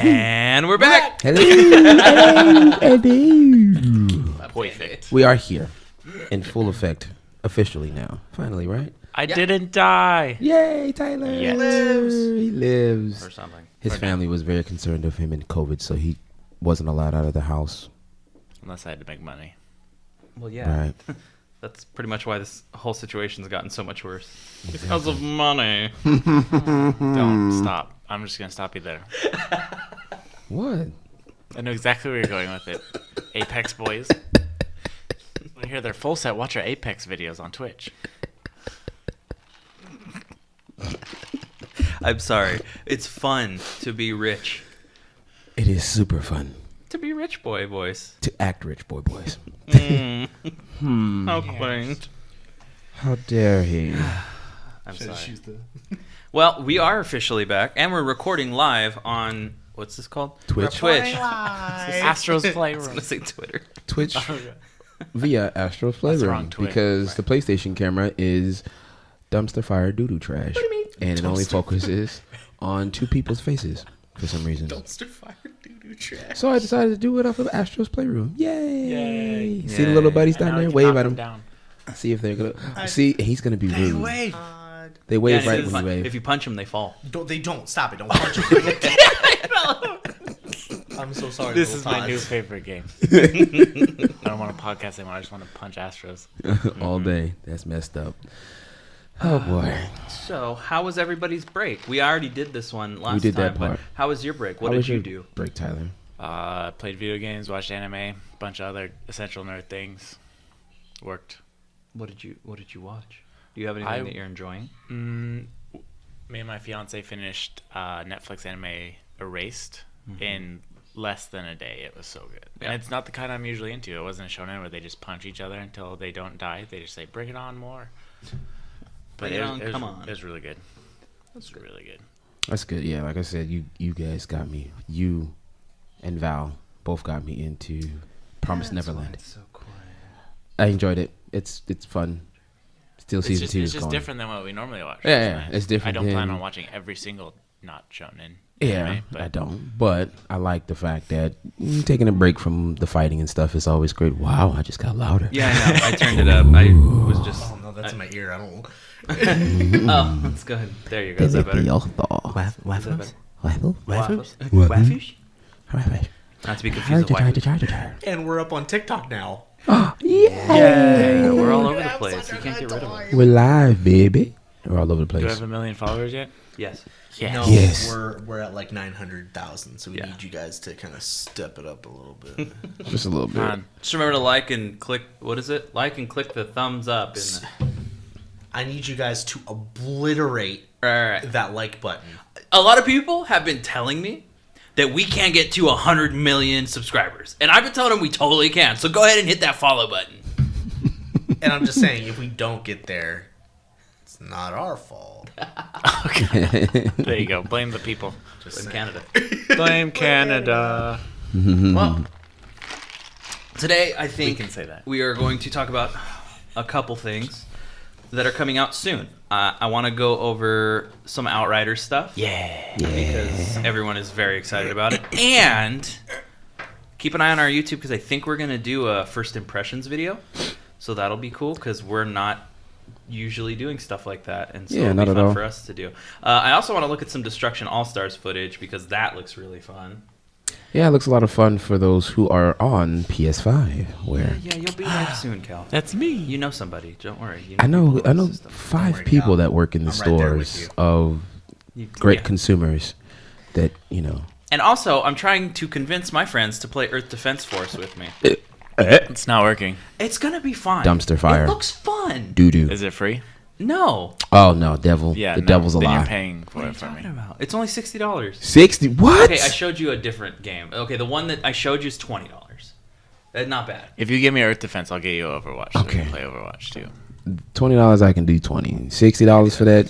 And we're back. Hello. Perfect. We are here in full effect, officially now. Finally, right? I didn't die. Yay, Tyler. Yet. He lives. Or something. His family was very concerned of him in COVID, so he wasn't allowed out of the house. Unless I had to make money. Well, yeah. Right. That's pretty much why this whole situation's gotten so much worse. Because of money. Don't stop. I'm just going to stop you there. What? I know exactly where you're going with it. Apex boys. Want to hear their full set? Watch our Apex videos on Twitch. I'm sorry. It's fun to be rich. It is super fun To be rich boy boys. to act rich, boys. How quaint. How dare he? I'm sorry. Well, we are officially back, and we're recording live on, what's this called? Twitch. Astros I was Playroom. going to say Twitter. Twitch via Astro's Playroom wrong, Twitch. because the PlayStation camera is dumpster fire doo-doo trash. And it only focuses on two people's faces for some reason. Dumpster fire doo-doo trash. So I decided to do it off of Astro's Playroom. Yay! Yay. See the little buddies down there? Wave at them. Down. See if they're gonna. See, he's gonna be rude. Wait. They wave Yeah, right if when you you- wave. If you punch them, they fall. Don't stop it. Don't punch it. I'm so sorry. This little is my Todd. new favorite game. I don't want to podcast anymore. I just want to punch Astros. All day. That's messed up. Oh boy. So, how was everybody's break? We already did this one last time. did that but part. how was your break? What How did was you your do? break, Tyler? Played video games, watched anime, a bunch of other essential nerd things. Worked. What did you watch? Do you have anything that you're enjoying? Me and my fiance finished Netflix anime Erased in less than a day. It was so good. Yeah. And it's not the kind I'm usually into. It wasn't a shonen where they just punch each other until they don't die. They just say, bring it on more. But Bring it on, come on. It was really good. That's really good. That's good. Yeah, like I said, you guys got me. You and Val both got me into Promised Neverland. So quiet. I enjoyed it. It's fun. Still season 2 It's is just going. different than what we normally watch. Yeah, It's it's different I don't plan than- on watching every single not shonen. Yeah, anime, but I don't. But I like the fact that taking a break from the fighting and stuff is always great. Wow, I just got louder. Yeah, I know. I turned it up. I was just. Oh no, that's in my ear. I don't. Oh, that's good. There you go. Is that better? Waffles. Waffles? What? Waffles? Not to be confused with waffles. And we're up on TikTok now. Yeah, we're all over the place. You can't get rid of it. We're live, baby. We're all over the do I place. have 1 million followers yet? Yes. No, Yes. we're at like 900,000, so we need you guys to kind of step it up a little bit. Just a little bit. Come on. Just remember to like and click. What is it? Like and click the thumbs up. I need you guys to obliterate All right. that like button. A lot of people have been telling me that we can't get to 100 million subscribers, and I've been telling them we totally can. So go ahead and hit that follow button. And I'm just saying, if we don't get there, it's not our fault. There you go. Blame the people. Just In saying. Canada. Blame Canada. Well, today I We think can say that. we are going to talk about a couple things that are coming out soon. I want to go over some Outriders stuff. Yeah. Because everyone is very excited about it. And keep an eye on our YouTube because I think we're going to do a first impressions video. So that'll be cool because we're not usually doing stuff like that. And so Yeah, it'll not be at fun all. for us to do. I also want to look at some Destruction All-Stars footage because that looks really fun. Yeah, it looks a lot of fun for those who are on PS5. Where Yeah, you'll be there soon, Cal. That's me. You know somebody. Don't worry. You I know people in the system. 5 worry, people Cal. that work in the I'm right there with stores you. of You- great yeah. consumers that And also, I'm trying to convince my friends to play Earth Defense Force with me. It's not working. It's gonna be fun. Dumpster fire. It looks fun. doo doo. Is it free? No. Oh no, devil! Yeah. the no, devil's a then lie. You're paying for What are you it for me. talking about? It's only $60. 60. What? Okay, I showed you a different game. Okay, the one that I showed you is $20. That's not bad. If you give me Earth Defense, I'll get you Overwatch. So Okay. we can play Overwatch too. $20 I can do 20. $60 for that.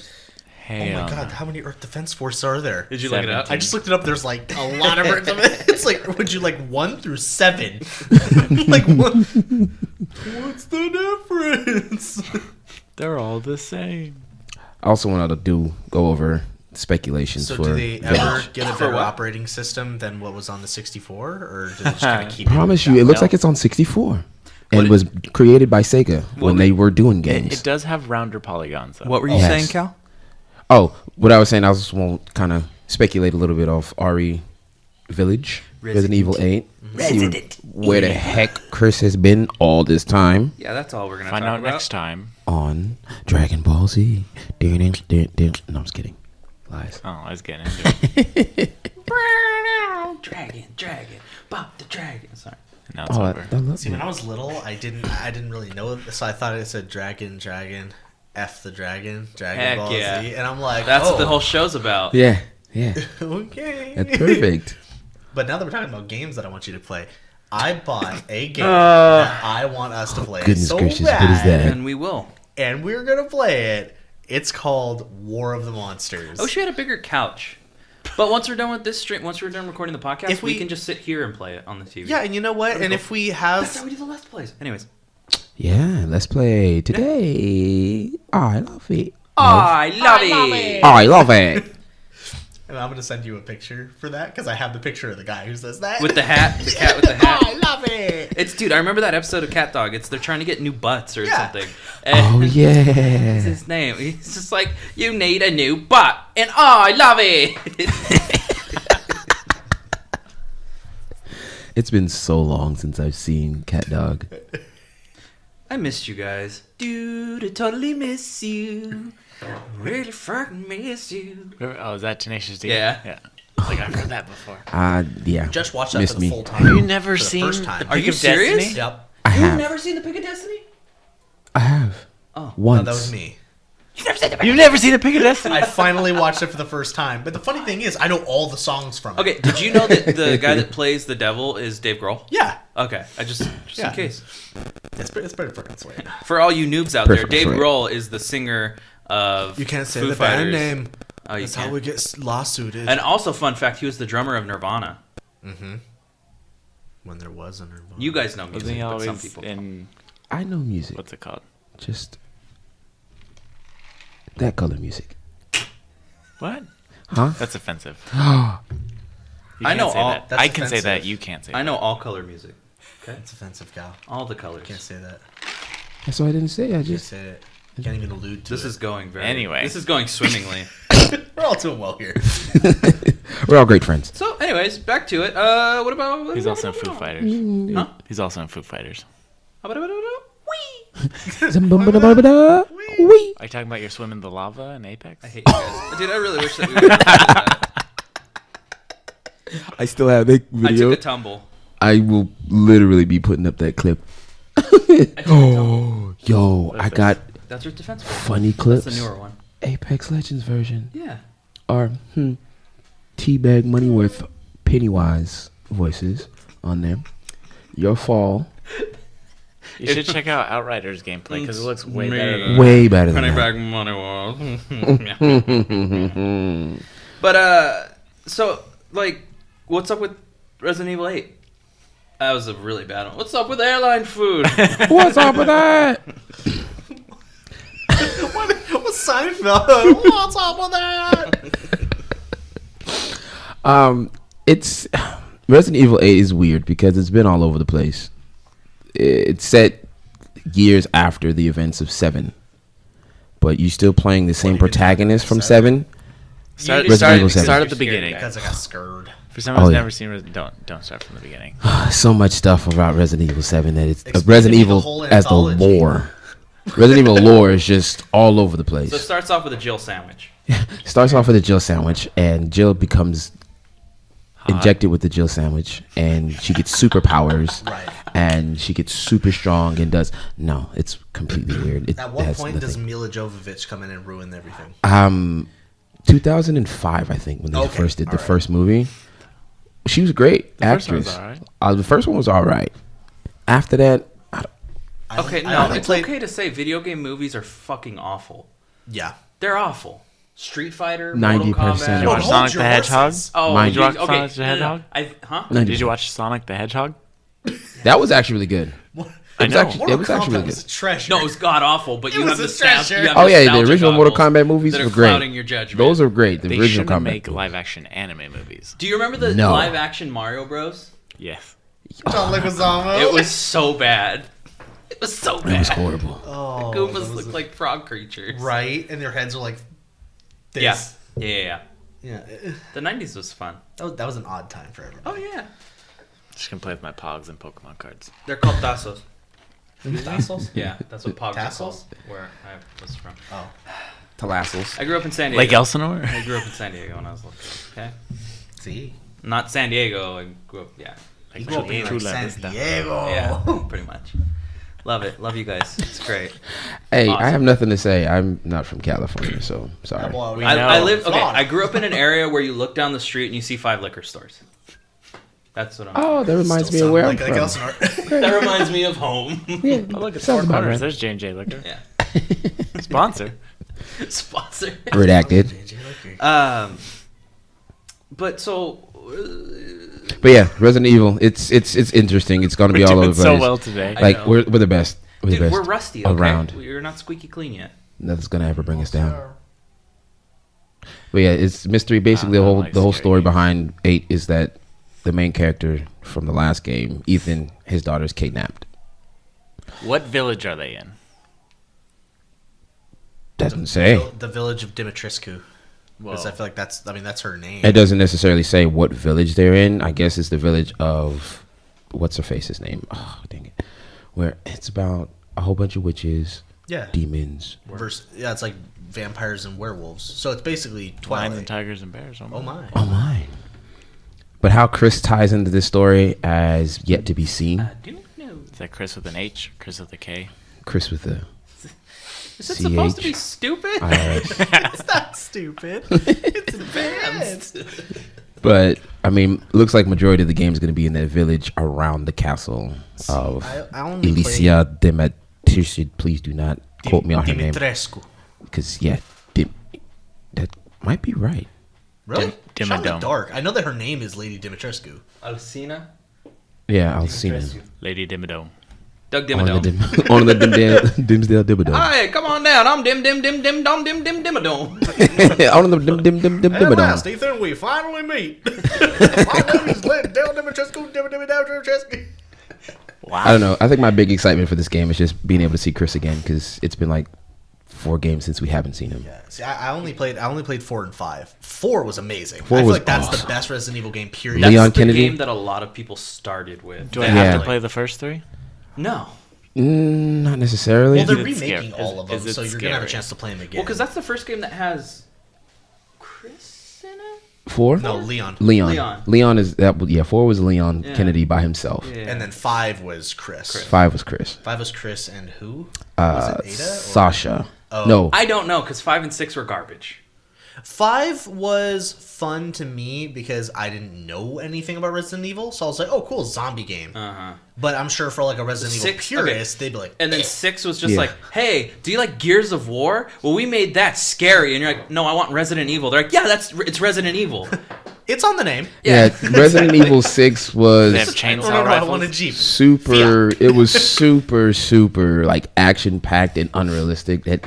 Hey, Oh my god, how many Earth Defense Force are there? Did you look it up? I just looked it up. There's like a lot of Earth Defense. It's like, would you like 1 through 7? Like, what? What's the difference? they're all the same. I also wanted to go over speculations So for do they Village. ever get a For better what? operating system than what was on the 64, or do they just kind of keep it? Promise you, it looks like it's on 64. And What- was created by Sega when What- they were doing It games. does have rounder polygons, though. What were you Yes. saying, Cal? Oh, what I was saying, I was going to kind of speculate a little bit off RE Village, Resident Evil 8. See where the heck Chris has been all this time Yeah, that's all we're gonna Find talk out about. next time. on Dragon Ball Z. No, I'm just kidding. Lies. Oh, I was getting into it. Dragon, Bop the dragon. Sorry. Now it's Oh, over. I love See, when it. I was little, I didn't really know it, so I thought it said dragon, F the Dragon Heck Ball yeah. Z, and I'm like, That's oh, what the whole show's about. Yeah. okay. That's perfect. But now that we're talking about games that I want you to play, I bought a game that I want us to play Goodness so gracious, bad, what is that? And we will. and we're gonna play it. It's called War of the Monsters. I wish we had a bigger couch. But once we're done with this stream, once we're done recording the podcast, If we we- can just sit here and play it on the TV. Yeah, and you know what? And if we That's how have, we do the Let's Plays. Anyways. Yeah, let's play today. I love it. I love it. I love it. and I'm gonna send you a picture for that because I have the picture of the guy who says that With the hat, the cat with the hat. I love it. It's dude. I remember that episode of Cat Dog. They're trying to get new butts or Yeah. something. Oh, What's yeah. his name? He's just like, you need a new butt, and I love it. It's been so long since I've seen Cat Dog. I missed you guys, dude. I totally miss you. Really fucking miss you. Oh, is that Tenacious D? Yeah. Yeah. Like, I've heard that before. Yeah. Just watched that Missed for the me. full time. Have you never for the seen first time. The Are Pick you of serious? Destiny? Yep. I You've have. never seen the Pick of Destiny? I have. Oh. No, Once. that was me. You've never seen The Pick of Destiny? I finally watched it for the first time. But the funny thing is, I know all the songs from it. Okay, did you know that the guy that plays the devil is Dave Grohl? Yeah. Okay, I just Yeah. in case. It's pretty fucking sweet. For all you noobs out there, Perfect, Dave right. Grohl is the singer of You can't say Foo the Fighters. band name. Oh, you That's can't. how we get lawsuited. And also, fun fact, he was the drummer of Nirvana. When there was a Nirvana. You guys know Wasn't music, he but some always people. in... I know music. What's it called? Just that color music. What? Huh? That's offensive. I can't know say all- that. That's I can say that. offensive. You can't say I that. know all color music. It's offensive, Gal. All the colors. Can't say that. That's what I didn't say. I Can't just say it. You can't even allude to This it. is going very. Anyway. This is going swimmingly. We're all doing well here. we're all great friends. So, anyways, back to it. What about? He's also in Foo Fighters. Huh? He's also in Foo Fighters. Wee! Wee. Are you talking about your swim in the lava in Apex? I hate you guys, dude. I really wish that we would. That. I still have that I video. took a tumble. I will literally be putting up that clip. I took a tumble. Yo, I got That's your defense. funny That's clips. the newer one. Apex Legends version. Yeah. Are Teabag Moneyworth Pennywise voices on there. Your fall. You should check out Outriders gameplay because it looks way better than Way better than Penny that. back money was. But so like, what's up with Resident Evil 8? That was a really bad one. What's up with airline food? What's up with that? What's Seinfeld? What's up with that? It's Resident Evil 8 is weird because it's been all over the place. It's set years after the events of 7, but you're still playing the same do you mean protagonist from 7? 7. You need to Resident Evil 7. Start at the You're scared, beginning. guys. Because I got scared. For someone who's yeah. never seen don't start from the beginning. So much stuff about Resident Evil 7 that it's Explain Resident to me the Evil whole as the anthology. lore. Resident Evil lore is just all over the place. So it starts off with a Jill sandwich. Starts off with a Jill sandwich, and Jill becomes injected with the Jill sandwich, and she gets superpowers, Right. and she gets super strong and does. No, it's completely weird. It At what has point does nothing. Mila Jovovich come in and ruin everything? 2005, I think, when they Okay, first did the alright. first movie. She was a great The first one was actress. alright. The first one was all right. After that, Okay, I no, only it's played- okay to say video game movies are fucking awful. Yeah. They're awful. Street Fighter, 90%. Mortal Kombat. Did you watch Hold Sonic your the Hedgehog? horses. Oh, Mind Did you watch okay. Sonic the Hedgehog? Huh? 90%. Did you watch Sonic the Hedgehog? that was actually really good. I know. It was actually really was good. a treasure. No, it was god awful. But It you was have a nostalgia. treasure. You have Oh yeah, the nostalgia original Mortal goggles Kombat movies that are were great. clouding your judgment. Those are great. The They original shouldn't Kombat. make live-action anime movies. Do you remember the No. live action Mario Bros? Yes. John Leguizamo. It was so bad. It was so bad. It was horrible. Oh, Goombas that was looked like frog creatures. right, and their heads are like this. Yeah. Yeah. The 90s was fun. That was an odd time for everybody. Oh, yeah. Just gonna play with my Pogs and Pokemon cards. They're called Tassos. Tassels? Yeah, that's what Pogs are called. Tassels? Where I was from. Oh. Tassels. I grew up in San Diego. Lake Elsinore? I grew up in San Diego when I was little. Okay? See? Not San Diego. I grew up, You grew up in Chula San Vista. Diego. Yeah, pretty much. Love it. Love you guys. It's great. Hey, Awesome. I have nothing to say. I'm not from California, so sorry. Well, We I know. live. Okay, Florida. I grew up in an area where you look down the street and you see 5 liquor stores. That's what I'm. Oh, that reminds me Still of where I'm sound like from. Elsinore. That reminds me of home. Yeah, Oh, look, it's sounds Four about Corners. right. There's J&J Liquor. Yeah. Sponsor. Sponsor. Redacted. But so. But yeah, Resident Evil. It's interesting. It's gonna be We're all doing over the so place. well today. I Like know. we're the best. We're Dude, the best. we're rusty. Okay? around. We're not squeaky clean yet. Nothing's gonna ever bring us down. But yeah, it's mystery. Basically, I the don't whole like the whole scary story games. behind 8 is that the main character from the last game, Ethan, his daughter's kidnapped. What village are they in? Doesn't say. The village of Dimitrescu. Because Well, I feel like that's her name. It doesn't necessarily say what village they're in. I guess it's the village of what's her face's name? Oh, dang it. Where it's about a whole bunch of witches, Yeah. demons. Yeah, it's like vampires and werewolves. So it's basically lions Twilight. and tigers and bears. Oh my. Oh my. But how Chris ties into this story as yet to be seen. Is that Chris with an H? Chris with a K? Chris with the Is it supposed to be CH? stupid? IRS. It's not stupid. It's advanced. But I mean, looks like majority of the game is going to be in that village around the castle of I only Elysia Dimitrescu. Please do not quote me on her name, Dimitrescu. because that might be right. Really? Dim- Shot in the Dimmadome. dark. I know that her name is Lady Dimitrescu. Alcina? Yeah, I'll see him Lady Dimmadome. Doug on the Dimmadome. on the Dimsdale Dimmadome. Hi, come on down. I'm Dim Dimmadome. On the Dim At last, Dimmadome. Ethan, we finally meet. My name is Dale Dimitrescu. Dimitrescu. Wow. I don't know. I think my big excitement for this game is just being able to see Chris again, because it's been like 4 games since we haven't seen him. Yeah. See, I only played 4 and 5. 4 was amazing. 4 I feel was like that's the awesome. best Resident Evil game. Period. That's Leon the Kennedy? game that a lot of people started with. Do I Yeah. have to play the first 3? No. Not necessarily. Well, they're Is it remaking scary? all of them, Is it so you're gonna have a scary? chance to play them again. Well, because that's the first game that has Chris in it. 4? no Leon. Leon is that. Yeah, 4 was Leon Yeah. Kennedy by himself. Yeah. And then 5 was Chris. 5 was Chris. 5 was Chris and who? Was it Ada? Or- Sasha. Oh. No. I don't know because 5 and 6 were garbage. 5 was fun to me because I didn't know anything about Resident Evil, so I was like, "Oh, cool, zombie game." But I'm sure for like a Resident Evil 6 purist, they'd be like, And then 6 was just Yeah. like, hey, do you like Gears of War? Well, we made that scary. And you're like, no, I want Resident Evil. They're like, yeah, it's Resident Evil. "It's on the name." Yeah, Resident Evil 6 was They have Oh, chainsaw no, I rifles. want a Jeep. super. It was super like action packed and unrealistic. It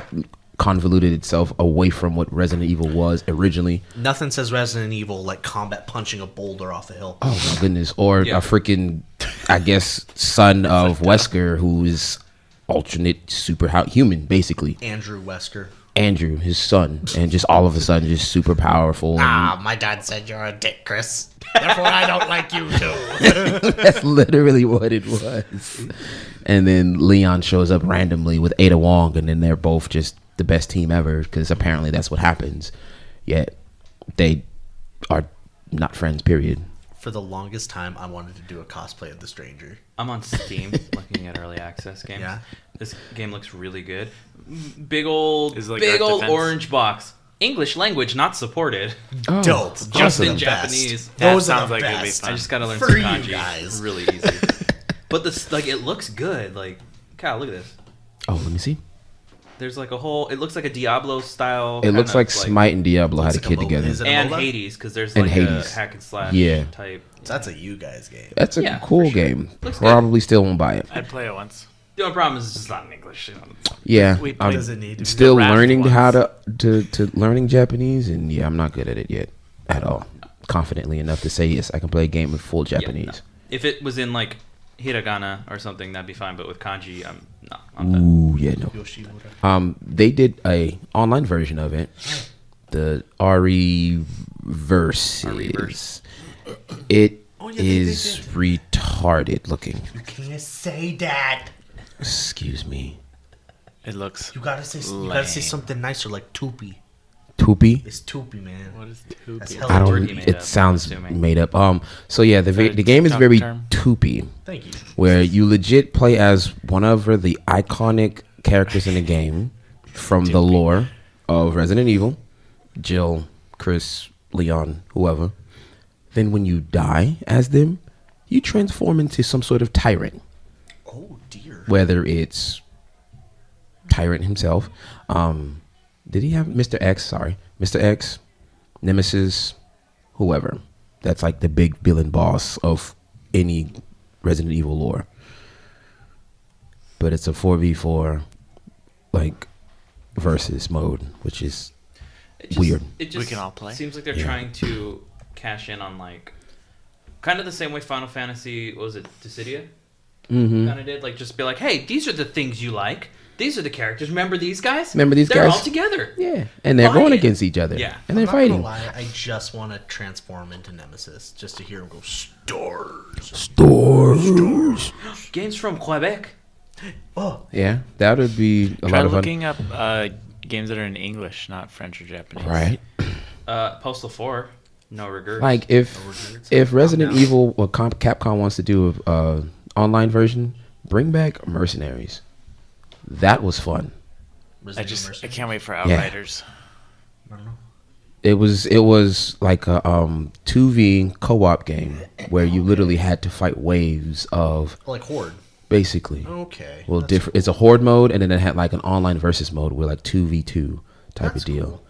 convoluted itself away from what Resident Evil was originally. Nothing says Resident Evil like combat punching a boulder off a hill. Oh my goodness! Or Yeah. a freaking, I guess, son of Wesker, who is alternate human, basically. Andrew Wesker. Andrew, his son, and just all of a sudden, just super powerful. and- My dad said you're a dick, Chris. Therefore, I don't like you too. That's literally what it was. And then Leon shows up randomly with Ada Wong, and then they're both just the best team ever, because apparently that's what happens. Yet they are not friends, period. For the longest time, I wanted to do a cosplay of the Stranger. I'm on Steam looking at early access games. Yeah. This game looks really good. Big old, Is it like big Art old Defense? orange box. English language not supported. Oh, Dope. Just Those are in the Japanese. best. That Those are sounds the like it'd be best. fun. I just gotta learn For some you kanji. guys. Really easy. But this, like, it looks good. Like, God, look at this. Oh, let me see. There's like a whole. It looks like a Diablo style. It looks kind like of, Smite and Diablo had a Looks like kid a MOBA. together. Is it a and MOBA? Hades, because there's And like Hades. a hack and slash Yeah. type. That's a you guys game. That's a Yeah, cool for sure. game. Looks good. Probably still won't buy it. I'd play it once. The only problem is it's just not in English. Yeah, We I'm does it need to be? still The raft learning ones. how to learning Japanese, and yeah, I'm not good at it yet at all. Confidently enough to say yes, I can play a game with full Japanese. If it was in like hiragana or something, that'd be fine. But with kanji, I'm done. Ooh, yeah, no. Yoshimura. They did a online version of it, the RE Versus. It is retarded looking. You can't say that. Excuse me. It looks. You gotta say lame. something nicer like Tupi. Tupi. It's Tupi, man. What is That's Tupi? hella I don't. word you made It up, sounds I'm assuming. made up. So yeah, the that a game is TikTok very term? Tupi, Thank you. where you legit play as one of the iconic characters in the game from the lore of Resident Evil, Jill, Chris, Leon, whoever. Then when you die as them, you transform into some sort of tyrant, Oh dear. whether it's Tyrant himself. Did he have Mr. X? Sorry, Mr. X, Nemesis, whoever. That's like the big villain boss of any Resident Evil lore. But it's a 4v4 like versus mode, which is It just, weird. It just We can all play? Seems like they're Yeah. trying to cash in on like kind of the same way Final Fantasy what was it Dissidia Mm-hmm. kind of did, like just be like, hey, these are the things you like. These are the characters. Remember these guys? Remember these they're guys? all together. Yeah, and they're Buy going it. against each other. Yeah. and they're I'm not gonna fighting. lie, I just want to transform into Nemesis just to hear him go stars. Stores. Games from Quebec. Oh, Yeah, that would be a Try lot of fun. looking up games that are in English, not French or Japanese. Right. Postal 4. No regrets. Like if Resident Evil or Capcom wants to do a online version, bring back Mercenaries. That was fun. I can't wait for Yeah. Outriders. I don't know. It was like a 2v co-op game where you literally had to fight waves of Like Horde. basically. Okay. Well, that's different. It's a horde mode, and then it had like an online versus mode with like 2v2 type That's of deal, cool.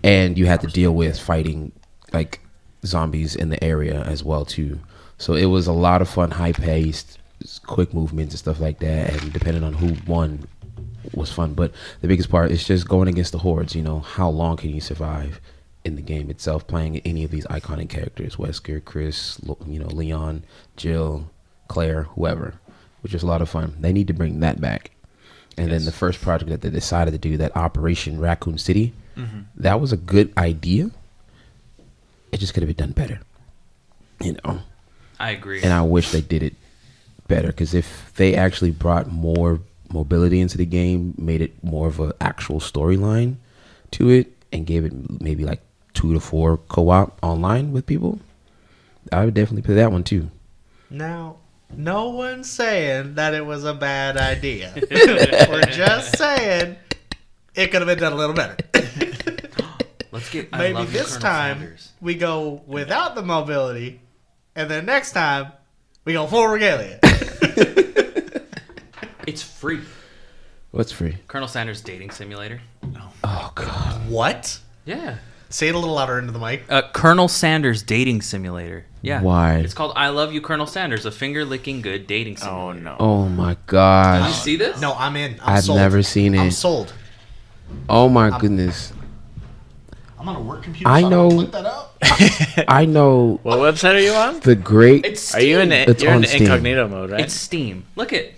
and you had to deal with fighting like zombies in the area as well too. So it was a lot of fun, high paced, quick movements and stuff like that. And depending on who won, was fun. But the biggest part is just going against the hordes. You know, how long can you survive in the game itself playing any of these iconic characters? Wesker, Chris, Leon, Jill, Claire, whoever. Which is a lot of fun. They need to bring that back. And then the first project that they decided to do, that Operation Raccoon City, that was a good idea. It just could have been done better. You know? I agree. And I wish they did it better, because if they actually brought more mobility into the game, made it more of an actual storyline to it, and gave it maybe like 2 to 4 co-op online with people, I would definitely play that one too. Now, no one's saying that it was a bad idea. We're just saying it could have been done a little better. Let's get. I Maybe love you, this Colonel time Sanders. we go without the mobility, and then next time we go full regalia. It's free. What's free? Colonel Sanders Dating Simulator. Oh god. What? Yeah. Say it a little louder into the mic. Colonel Sanders Dating Simulator. Yeah. Why? It's called I Love You, Colonel Sanders, a finger-licking good dating simulator. Oh no. Oh my Did you gosh. see this? No, I'm in. I've sold. never seen I'm it. sold. Oh my goodness. I'm on a work computer. I so know- I'm gonna put that up. I know What website are you on? the great. It's Are you in? Steam. It's You're on in Steam. incognito mode, right? It's Steam. Look it.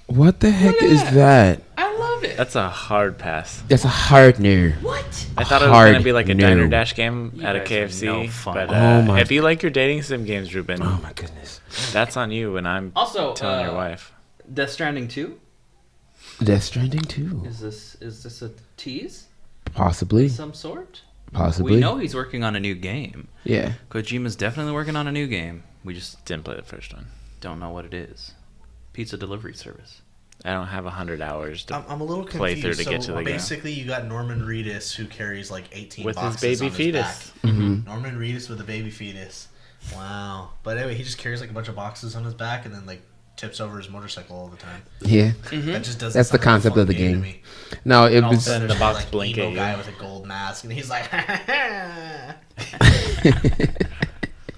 What the heck Look at is that? I love it. That's a hard pass. That's a hard no. What? I thought it was Hard gonna be like a no. Diner Dash game You at a guys are KFC. no fun. But Oh my- if you like your dating sim games, Ruben, Oh my goodness. that's on you. And I'm Also, telling your wife. Death Stranding 2? Death Stranding 2. Is this a tease Possibly. of some sort? Possibly. We know he's working on a new game. Yeah. Kojima's definitely working on a new game. We just Didn't play the first one. don't know what it is. Pizza delivery service. I don't have 100 hours to I'm a little play confused. through to get to the game. basically, you got Norman Reedus who carries like 18 With his boxes baby on fetus. His back. Norman Reedus with a baby fetus. Wow. But anyway, he just carries like a bunch of boxes on his back and then like tips over his motorcycle all the time. Yeah. That just doesn't. That's the sound like a concept fun of the to game. me. No, it And all of a was. sudden, the there's box like blink emo at you. guy with a gold mask, and he's like,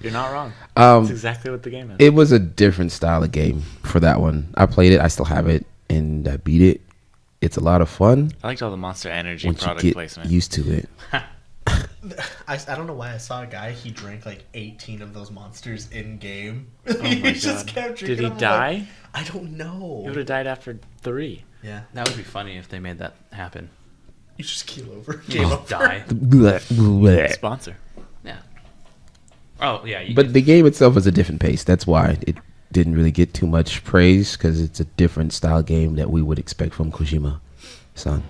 You're not wrong. That's Um, exactly what the game is. it was a different style of game for that one. I played it. I still have it. and I beat it. It's a lot of fun I liked all the Monster Energy once you product get placement. used to it. I don't know why I saw a guy. He drank like 18 of those monsters in game. Oh my He just God. kept Did drinking he them. die? I don't know. He would have died after 3. Yeah, That would be funny if they made that happen. you just keel over. You Game just over. die. Blech, blech. Sponsor. Yeah. Oh yeah. You But the game itself is a different pace. That's why it didn't really get too much praise, because it's a different style game that we would expect from Kojima-san.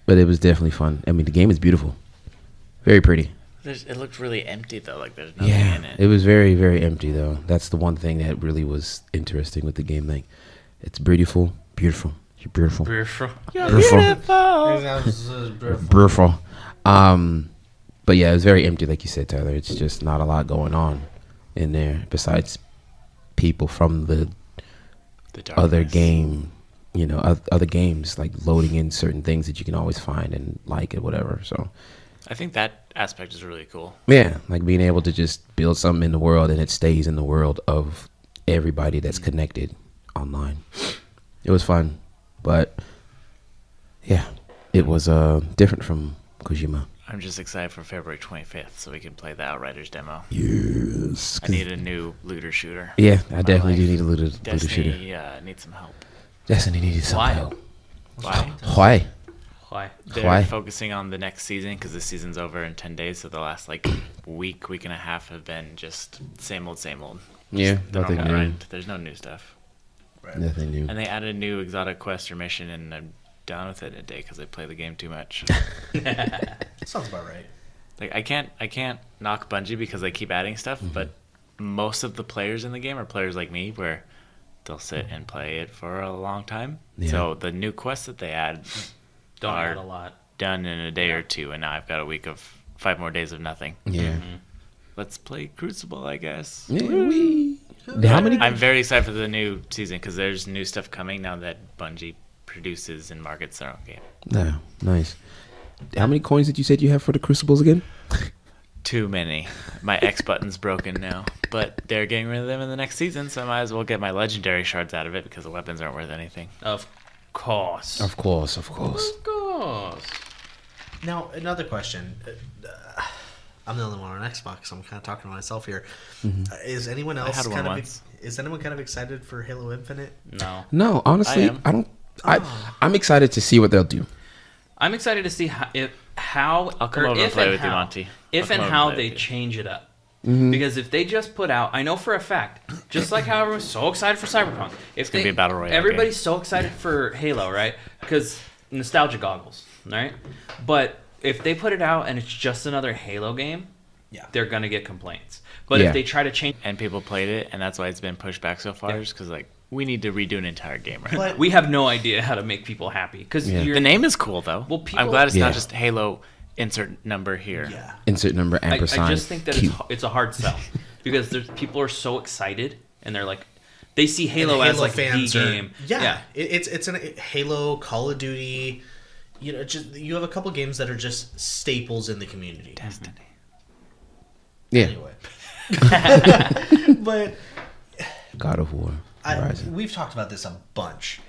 But it was definitely fun. I mean, the game is beautiful, very pretty. It looked really empty though. Like there's nothing in Yeah, it. it was very, very empty though. That's the one thing that really was interesting with the game. Like, it's beautiful, beautiful, you're beautiful, Beautiful. beautiful. But yeah, it was very empty, like you said, Tyler. It's just not a lot going on in there besides people from the other darkness. game, other games, like loading in certain things that you can always find and like it, whatever. So I think that aspect is really cool. yeah, like being able to just build something in the world and it stays in the world of everybody that's connected online. It was fun, but yeah, it was different from Kojima. I'm just excited for February 25th so we can play the Outriders demo. Yes. I need a new looter shooter. Yeah, I My definitely do life. need a looter shooter. Destiny needs some help. Destiny needed some Why? help. Why? Why? Why? They're Why? focusing on the next season because the season's over in 10 days. So the last week and a half have been just same old, same old. Yeah, Just the nothing normal new. grind. There's no new stuff. Nothing new. And they added a new exotic quest or mission, and I'm done with it in a day because I play the game too much. Sounds about right. Like I can't knock Bungie because they keep adding stuff, but most of the players in the game are players like me where they'll sit and play it for a long time. Yeah. So the new quests that they add Don't are add a lot. done in a day or two, and now I've got a week of 5 more days of nothing. Yeah. Let's play Crucible, I guess. Yeah, how many? I'm very excited for the new season because there's new stuff coming now that Bungie produces and markets their own game. No, nice. How many coins did you say you have for the Crucibles again? Too many. My X button's broken now, but they're getting rid of them in the next season, so I might as well get my legendary shards out of it because the weapons aren't worth anything. Of course. Of course, of course. Of course. Now, another question. I'm the only one on Xbox. I'm kind of talking to myself here. Is anyone else had one kind of once. is anyone kind of excited for Halo Infinite? No. No, honestly, I am. I don't. I'm excited to see what they'll do. I'm excited to see how I'll come or over and if play and with you, how- Monty. If I'll and come over and how play they with you. change it up. Because if they just put out, I know for a fact, just like how everyone's so excited for Cyberpunk, if gonna be a battle royale everybody's game. so excited for Halo, right? Because nostalgia goggles, right? But if they put it out and it's just another Halo game, Yeah. they're gonna get complaints. But Yeah. if they try to change, And people played it, and that's why it's been pushed back so far, is because we need to redo an entire game right now. But we have no idea how to make people happy. Because Yeah. The name is cool though. Well, I'm people- glad it's Yeah. not just Halo insert number here. yeah. Insert number I ampersand. just think that Q. it's a hard sell because people are so excited and they're like, they see Halo, And as like the fans are- game. Yeah, it's an Halo, Call of Duty. Just you have a couple games that are just staples in the community. Destiny. Yeah, Anyway, but God of War, Horizon. we've talked about this a bunch.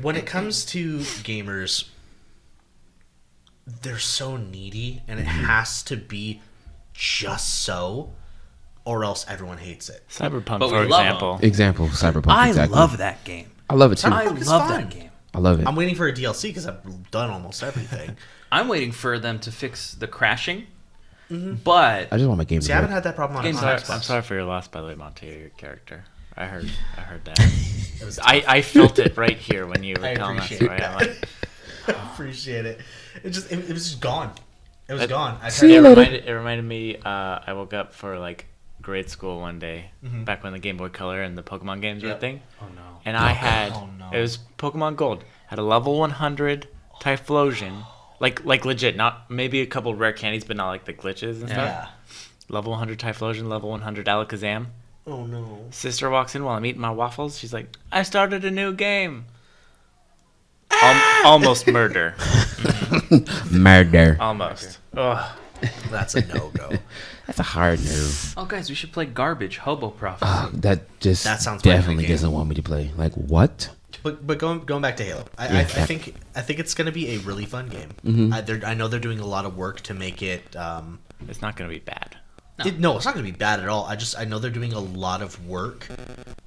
When it comes to gamers, they're so needy, and it has to be just so, or else everyone hates it. Cyberpunk, But for we love example. Example, Cyberpunk. I exactly. love that game. I love it too. I Cyberpunk is love fun. that game. I love it. I'm waiting for a DLC because I've done almost everything. I'm waiting for them to fix the crashing, but I just want my game to See, I haven't work. had that problem on Games Xbox. I'm sorry for your loss, by the way, Monty, your character. I heard that. I felt it right here when you were I telling us. appreciate Right? I'm that. like, I appreciate it. It was just gone. It was It- gone. I See tried you to, later. it reminded me. I woke up for grade school one day, back when the Game Boy Color and the Pokemon games were a Yep. thing, oh no, and I had Oh, no. it was Pokemon Gold. Had a level 100 Typhlosion, like legit, not maybe a couple rare candies, but not like the glitches and stuff. yeah. Level 100 Typhlosion, level 100 Alakazam. Oh no. Sister walks in while I'm eating my waffles. She's like, "I started a new game." Almost murder. Murder. Almost. Ugh. That's a no go. That's a hard nerve. Oh, guys, we should play Garbage Hobo Prophecy. That sounds definitely like a game. doesn't want me to play. Like what? But going back to Halo, I think it's going to be a really fun game. Mm-hmm. I know they're doing a lot of work to make it. It's not going to be bad. No, it's not going to be bad at all. I know they're doing a lot of work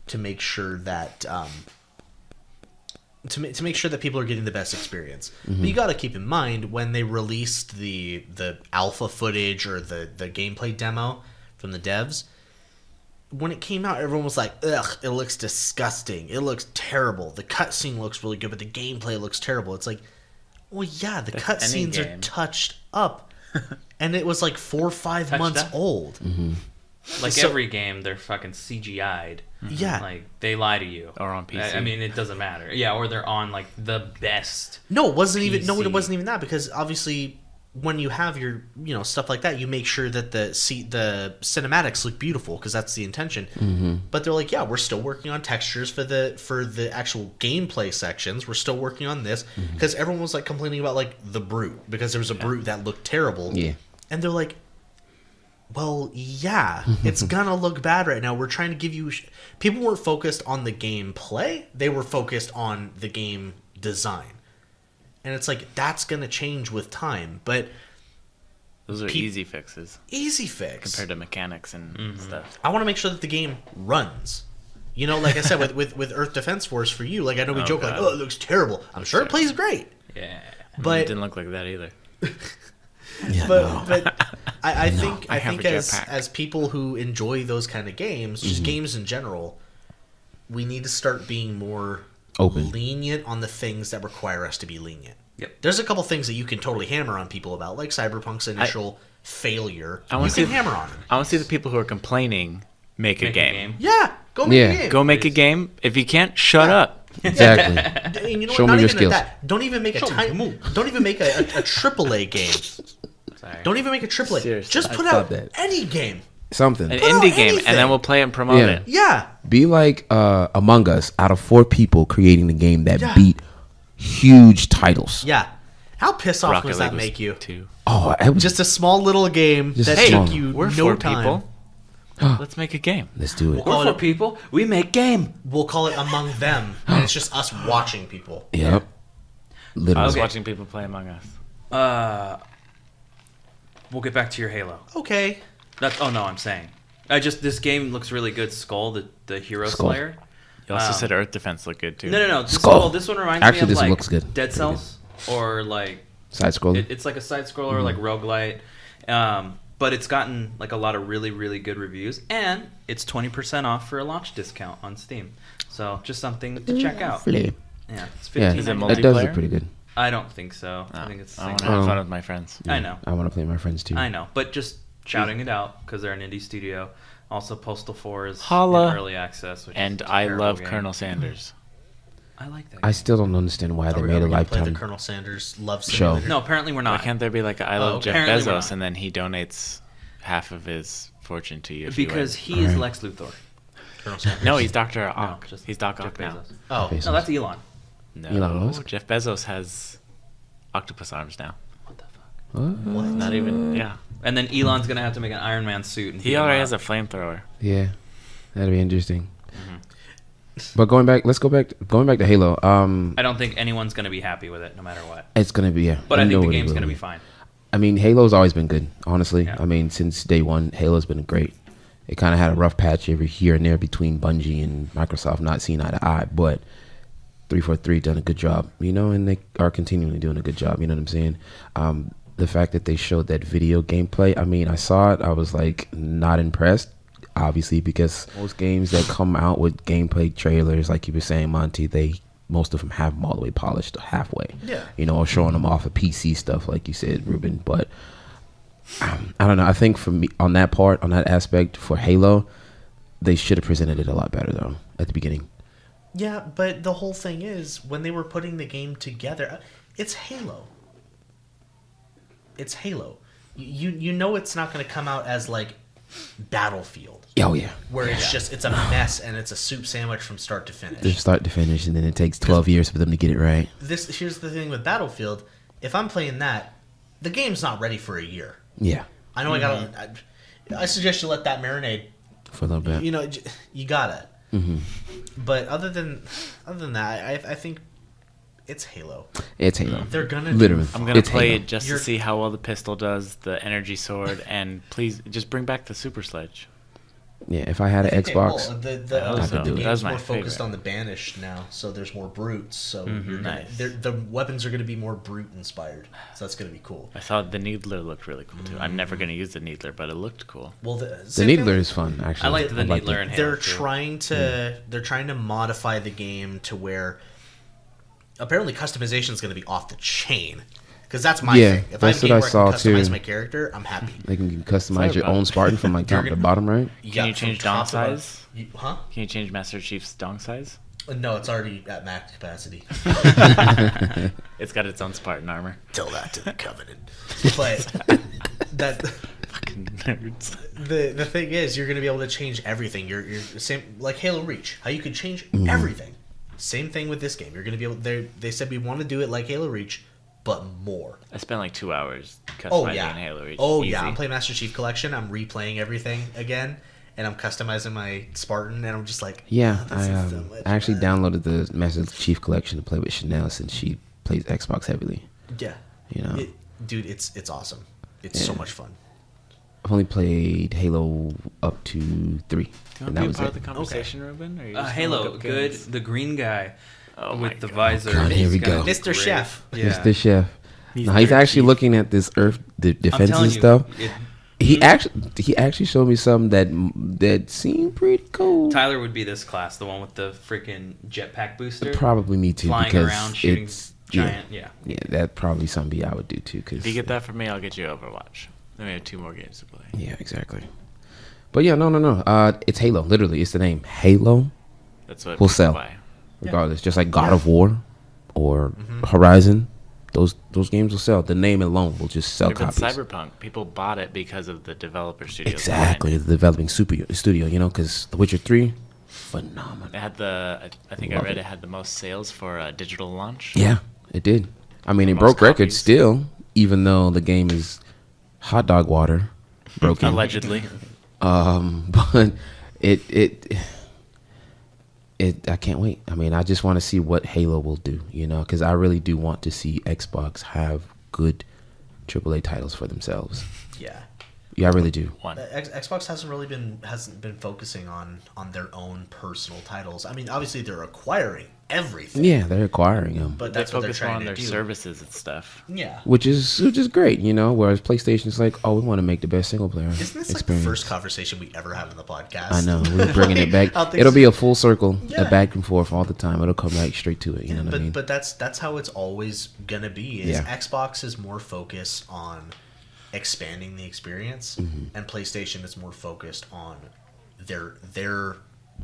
to make sure that to make sure that people are getting the best experience. But you got to keep in mind when they released the alpha footage or the gameplay demo from the devs. When it came out, everyone was like, ugh, it looks disgusting. It looks terrible. The cutscene looks really good, but the gameplay looks terrible. It's like, well, yeah, the cutscenes are touched up. And it was like 4 or 5 months old. Mm-hmm. Like every game, they're fucking CGI'd. Yeah. Like, they lie to you. Or on PC. I mean, it doesn't matter. Yeah, or they're on, like, the best. No, it wasn't PC. even. No, it wasn't even that, because obviously, when you have your stuff like that, you make sure that the cinematics look beautiful, because that's the intention. Mm-hmm. But they're like, yeah, we're still working on textures for the actual gameplay sections. We're still working on this, because everyone was like complaining about like the Brute, because there was a Brute that looked terrible. Yeah. And they're like, well, yeah, it's gonna look bad right now. We're trying to give you. People weren't focused on the gameplay; they were focused on the game design. And it's like, that's going to change with time. But those are easy fixes. Easy fix. Compared to mechanics and stuff. I want to make sure that the game runs. You know, like I said, with Earth Defense Force for you, like I know we joke like, oh, it looks terrible. I'm sure it plays great. Yeah. But it didn't look like that either. But I think as people who enjoy those kind of games, just games in general, we need to start being more open, lenient on the things that require us to be lenient. Yep. There's a couple things that you can totally hammer on people about, like Cyberpunk's initial failure. You can hammer on them. I want to see the people who are complaining make a game. Yeah, go make a game. Go make a game. If you can't, shut up. Exactly. And you know Show what? me Not your even skills. that. Don't even make Don't even make a AAA game. Sorry. Don't even make a AAA. Seriously. Just put Stop out that. any game. Something. An Put out indie game, anything. and then we'll play it and promote Yeah. it. Yeah. Be like Among Us. Out of 4 people creating the game that beat huge titles. Yeah. How pissed off Rocket does League that was make you? 2. Oh, it was Just a small little game Just that small. took you We're no 4 time. people. Let's make a game. Let's do it. We're for people. We make game. We'll call it Among Them, and it's just us watching people. Yep. I Literally. was watching people play Among Us. We'll get back to your Halo. Okay. I'm saying. This game looks really good. Skull, the hero Skull. slayer. You also said Earth Defense looked good too. No. Skull. This one reminds Actually, me of this like looks good. Dead Pretty Cells or like Side scroller. it's like a side scroller like roguelite. But it's gotten like a lot of really, really good reviews, and it's 20% off for a launch discount on Steam. So just something to check out. Lovely. Yeah, it's Yeah, 15. Is it that does look multiplayer? pretty good. I don't think so. I think it's I want to single. have fun with my friends. I know. I want to play with my friends too. I know, but just shouting it out because they're an indie studio. Also, Postal 4 is Holla. in early access, which And is a I terrible love game. Colonel Sanders. I like that. I still don't understand why they Are we made a gonna play lifetime. the Colonel Sanders love show. simulator? No, apparently we're Why not. can't there be like a I love Jeff apparently we're Bezos not. and then he donates half of his fortune to you? if Because you he is Alright. Lex Luthor. Colonel Sanders. win. No, he's Dr. Ock. just He's Doc Jeff Ock now. Bezos. Oh, Bezos. No, that's Elon. No, Elon Musk? Jeff Bezos has octopus arms now. What the fuck? What? Not even, yeah. And then Elon's gonna have to make an Iron Man suit. And He already has a flamethrower. Yeah, that'd be interesting. Mm-hmm. But going back to Halo. I don't think anyone's gonna be happy with it, no matter what. It's gonna be But I think the nobody game's will gonna be fine. I mean, Halo's always been good, honestly. Yeah. I mean, since day one, Halo's been great. It kind of had a rough patch every here and there between Bungie and Microsoft not seeing eye to eye, but 343 done a good job, and they are continually doing a good job. You know what I'm saying? The fact that they showed that video gameplay, I mean, I saw it, I was like not impressed, obviously, because most games that come out with gameplay trailers, like you were saying, Monty, most of them have them all the way polished halfway. Yeah. Or showing them off of PC stuff, like you said, Ruben. But I don't know. I think for me, on that aspect, for Halo, they should have presented it a lot better, though, at the beginning. yeah, but the whole thing is, when they were putting the game together, it's Halo. It's Halo. You know it's not going to come out as, like, Battlefield. Oh, yeah. Where it's a mess and it's a soup sandwich from start to finish. They start to finish, and then it takes 12 years for them to get it right. Here's the thing with Battlefield. If I'm playing that, the game's not ready for a year. Yeah. I know I gotta. I suggest you let that marinate. For a little bit. You know, you gotta. Mm-hmm. But other than that, I think it's Halo. It's Halo. They're gonna Literally. I'm gonna It's play Halo. it just to see how well the pistol does, the energy sword, and please just bring back the super sledge. Yeah, if I had an Xbox, I could do it. The That was game's my more focused favorite. on the banished now, so there's more brutes. So Nice. the weapons are going to be more brute inspired. So that's going to be cool. I thought the Needler looked really cool too. I'm never gonna use the Needler, but it looked cool. Well, the Needler is fun. Actually, I liked the Needler in Halo. They're too. trying to modify the game to where apparently customization is going to be off the chain. Because that's my Yeah, thing. If that's I have a game what I where I saw, can customize too. my character, I'm happy. They can customize your Cyberpunk. own Spartan from like top to bottom, right? Can you change dong size? Huh? Can you change Master Chief's dong size? No, it's already at max capacity. It's got its own Spartan armor. Tell that to the Covenant. But that Fucking nerds. the thing is, you're gonna be able to change everything. You're the same like Halo Reach. How you could change Mm-hmm. everything. Same thing with this game. You're gonna be able. They said we want to do it like Halo Reach, but more. I spent like 2 hours customizing Oh yeah. Halo Reach. Oh Easy. yeah. I'm playing Master Chief Collection. I'm replaying everything again, and I'm customizing my Spartan, and I'm just like, Yeah, oh, this I is so much actually fun. downloaded the Master Chief Collection to play with Chanel since she plays Xbox heavily. Yeah. You know, Dude, it's awesome. It's so Yeah. much fun. I've only played Halo up to 3, Do you and want to that be a was part of it. the conversation, Ruben? Or are you just gonna Halo, look up good. games? The green guy Oh my with the God. visor. God, here He's we gonna go. do Mr. great. Chef. Yeah. Mr. Chef. He's No, he's their actually chief. looking at this Earth I'm defense telling and you, stuff. it- He actually showed me some that seemed pretty cool. Tyler would be this class, the one with the freaking jetpack booster. Probably me too, Flying because around, shooting it's giant. Yeah. yeah, that probably something I would do too. Cause If you get that from me, I'll get you Overwatch. Then we have 2 more games to play. yeah, exactly. But yeah, no. It's Halo. Literally, it's the name Halo. That's what We'll people sell. buy. Regardless, just like God of War or Horizon, those games will sell. The name alone will just sell Even copies. Cyberpunk, people bought it because of the developer studios. Exactly, the developing studio. You know, because The Witcher 3, phenomenal. It had I think Love I read it. it had the most sales for a digital launch. Yeah, it did. I mean, it Most broke records copies. still, even though the game is hot dog water broken. Allegedly. But it I can't wait. I mean, I just want to see what Halo will do, you know, because I really do want to see Xbox have good AAA titles for themselves. Yeah. Yeah, I really do. One. Xbox hasn't been focusing on their own personal titles. I mean, obviously they're acquiring everything. Yeah, they're acquiring them, But They that's what they're focus more trying on to their do. services and stuff. Yeah. which is great, you know. Whereas PlayStation's like, oh, we want to make the best single player Isn't this like the experience. first conversation we ever had on the podcast? I know we're bringing it back. I don't think It'll so. be a full circle, Yeah. a back and forth all the time. It'll come back straight to it. You know what I mean? But that's how it's always gonna be. Is Yeah. Xbox is more focused on expanding the experience, Mm-hmm. and PlayStation is more focused on their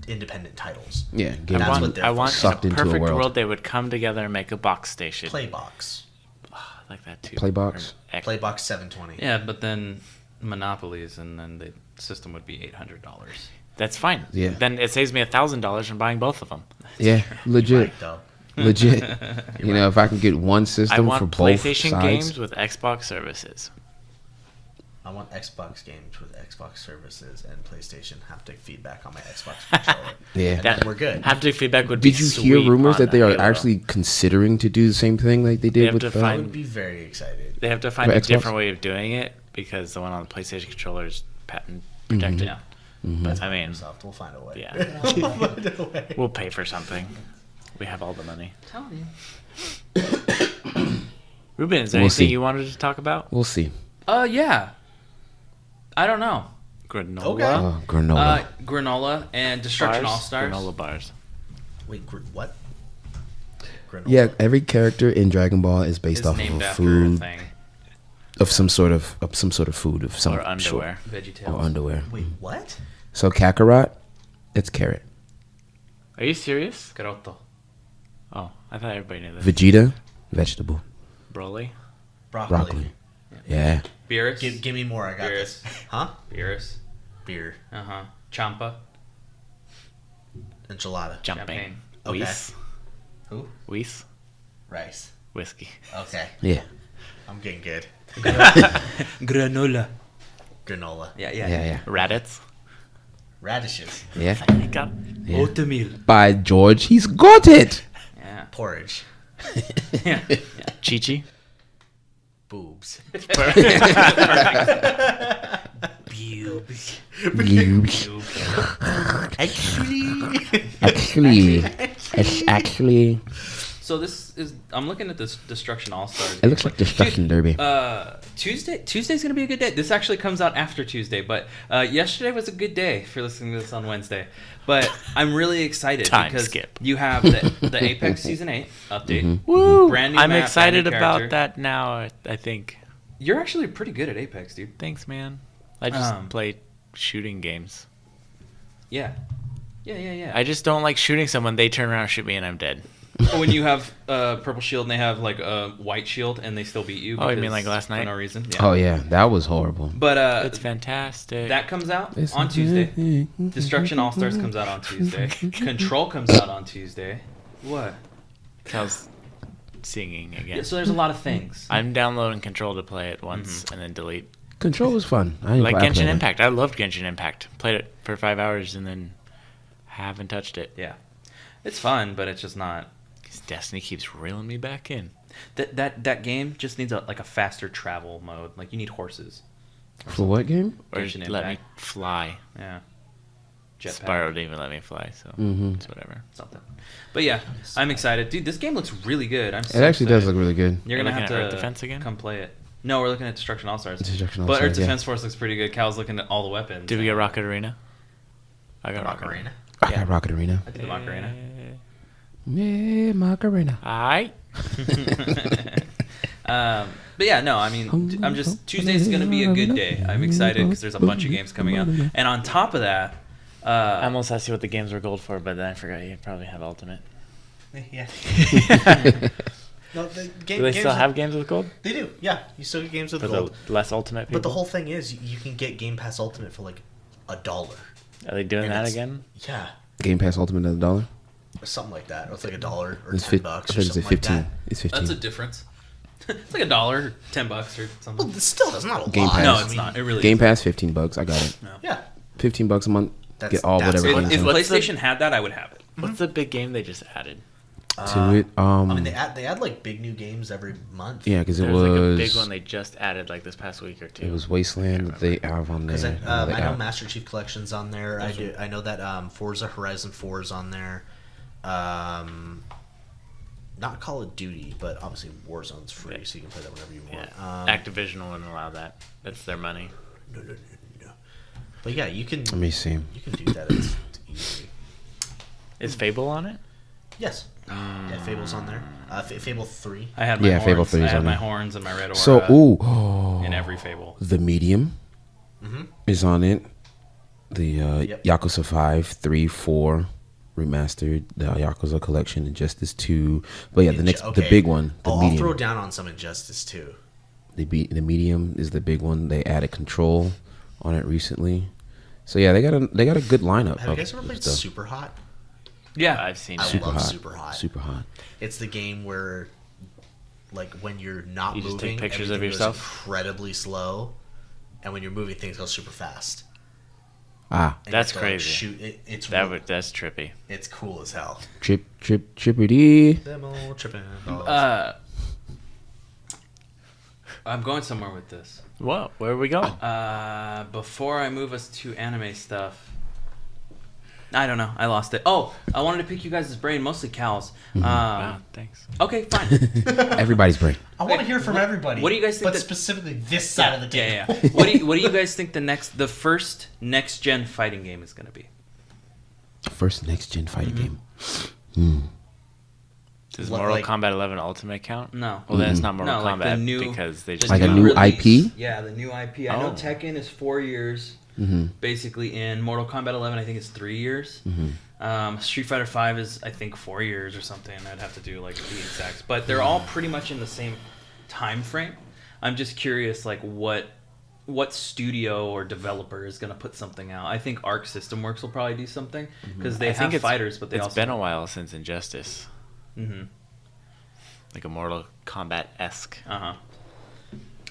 independent titles. Yeah, give That's them- what they're I want sucked in a into a perfect world. world they would come together and make a box station. Playbox, I like that too. Playbox? Or X- Playbox 720. Yeah, but then monopolies, and then the system would be $800. That's fine. Yeah. Then it saves me $1,000 from buying both of them. yeah, legit, Right, though. legit. You know, if I can get one I system want for both PlayStation sides, games with Xbox services. I want Xbox games with Xbox services and PlayStation haptic feedback on my Xbox controller. yeah. And then we're good. Haptic feedback would be Did you hear sweet rumors on that they are Halo. actually considering to do the same thing like they did have with to the? I find- would be very excited. They have to find For a Xbox? different way of doing it because the one on the PlayStation controller is patent protected. Yeah. But I mean, Microsoft, we'll find a way. yeah, We'll find a way. we'll pay for something. We have all the money. Telling you. Ruben, is there We'll anything see. you wanted to talk about? We'll see. Yeah. I don't know. Granola. Okay. Granola. Granola and Destruction Bars? All Stars. Granola bars. Wait, what? Granola. Yeah, every character in Dragon Ball is based Is off of named a after food a thing. of some sort of food of some Or underwear. VeggieTales. or underwear. Wait, what? So Kakarot, it's carrot. Are you serious? Garoto. Oh, I thought everybody knew this. Vegeta, vegetable. Broly. Broccoli. Yeah. Beerus. Give me more. I got Beerus. this. Huh? Beerus. Beer. Uh-huh. Champa. Enchilada. Jumping. Champagne. Okay. Whis. Who? Whis. Rice. Whiskey. Okay. Yeah. I'm getting good. Granola. granola, Yeah. Raditz. radishes, Yeah. I got Yeah. Oatmeal. By George, he's got it. Yeah. porridge, Yeah. Chi-Chi. boobs. Boobs. Actually, It's actually. So this is. I'm looking at this Destruction All Stars. It looks like Destruction Derby. Tuesday's gonna be a good day. This actually comes out after Tuesday, but yesterday was a good day for listening to this on Wednesday. But I'm really excited Time because skip. you have the Apex Season 8 update. Woo! Brand new I'm map, excited brand new about character. that now. I think. You're actually pretty good at Apex, dude. Thanks, man. I just Um, play shooting games. Yeah. Yeah. I just don't like shooting someone. They turn around and shoot me, and I'm dead. When you have purple shield and they have like a white shield and they still beat you. Oh, you mean because- like last night? For no reason. Yeah. Oh yeah, that was horrible. But It's fantastic. that comes out on Tuesday. Destruction All Stars comes out on Tuesday. Control comes out on Tuesday. What? Cal's singing again. Yeah, so there's a lot of things. I'm downloading Control to play it once and then delete. Control was fun. I Like played Genshin it. Impact. I loved Genshin Impact. Played it for 5 hours and then haven't touched it. Yeah. It's fun, but it's just not. 'Cause Destiny keeps reeling me back in. That game just needs a faster travel mode. Like you need horses. For what game? Or Genshin just let me Impact. fly. Yeah. Jetpack. Spyro didn't even let me fly, so Mhm. it's whatever. Something. But yeah, I'm excited. Dude, this game looks really good. I'm so It actually does excited. look really good. You're We're gonna looking have at to Earth Defense again? come play it. No, we're looking at Destruction All Stars. Destruction All But Stars, Earth yeah. Defense Force looks pretty good. Cal's looking at all the weapons. Did we get Rocket Arena? I got Rocket Macarena. I Yeah. got Rocket Arena. I did the Macarena. Yeah, Macarena. Alright. But yeah, no, I mean, I'm just Tuesday's gonna be a good day. I'm excited because there's a bunch of games coming out, and on top of that, I almost asked you what the games were gold for, but then I forgot you probably have Ultimate. Yeah. No, the game, Do they games still have games with gold? They do. Yeah, you still get games with For gold. the less Ultimate people? But the whole thing is, you can get Game Pass Ultimate for like $1. Are they doing and that it's- again? Yeah, Game Pass Ultimate at $1. or something like that. Or it's like $1 or It's $10 I or think it's something at like 15. that. It's 15. that's a difference. It's like $1 or $10 or something. Well, still, that's not a Game lot. Pass. No, I it's mean, not. It really Game isn't. Pass, $15. I got it. Yeah. $15 a month. That's- Get all that's whatever fine. games. If on What's the- PlayStation had that, I would have it. What's the big game they just added? to it. I mean, they add like big new games every month. Yeah, because it There was like a was big one they just added like this past week or two. it was Wasteland that they have on there. Because They I know have- Master Chief Collection's on there. I know that Forza Horizon 4 is on there. Not Call of Duty, but obviously Warzone's free, so you can play that whenever you want. Yeah. Activision wouldn't allow that. That's their money. No. But yeah, you can Let me see. you can do that. It's easy. Is Fable on it? Yes. Yeah, Fable's on there. Fable 3. I had my Yeah, horns. Fable 3 I is had on my there. horns and my red aura. So, in every Fable. The Medium is on it. The Yep. Yakuza 5, 3, 4 remastered, the Yakuza collection, Injustice 2. But yeah, the big one, the I'll Medium. throw down on some Injustice too. The Medium is the big one. They added Control on it recently. So yeah, they got a good lineup. Have you of guys ever played stuff. Super Hot? Yeah. I've seen I it. Super love hot. Super Hot. Super hot. It's the game where, like, when you're not You just moving, take pictures of everything goes yourself? incredibly slow, and when you're moving, things go super fast. Ah, And you That's have to, like, crazy. shoot it. That's trippy. It's cool as hell. trippity. Demo tripping. I'm going somewhere with this. Whoa, where are we going? Before I move us to anime stuff, I don't know. I lost it. Oh, I wanted to pick you guys' brain, mostly Cal's. Wow, thanks. Okay, fine. Everybody's brain. I want to hear from everybody. what do you guys think But that- specifically this side of the table. Yeah. What do you guys think the first next gen fighting game is going to be? First next gen fighting game. Does What, Mortal like- Kombat 11 Ultimate count? No. Well, then it's not Mortal No, like the Kombat new- because they The just Like a came new out. IP? Yeah, the new IP. I know Oh. Tekken is 4 years, basically. In Mortal Kombat 11, I think it's 3 years. Street Fighter 5 is, I think, 4 years or something. I'd have to do like the exacts, but they're all pretty much in the same time frame. I'm just curious, like what studio or developer is going to put something out. I think Arc System Works will probably do something because they I think have fighters, but they it's also been a while since Injustice. Mhm. Like a Mortal Kombat esque. Uh-huh.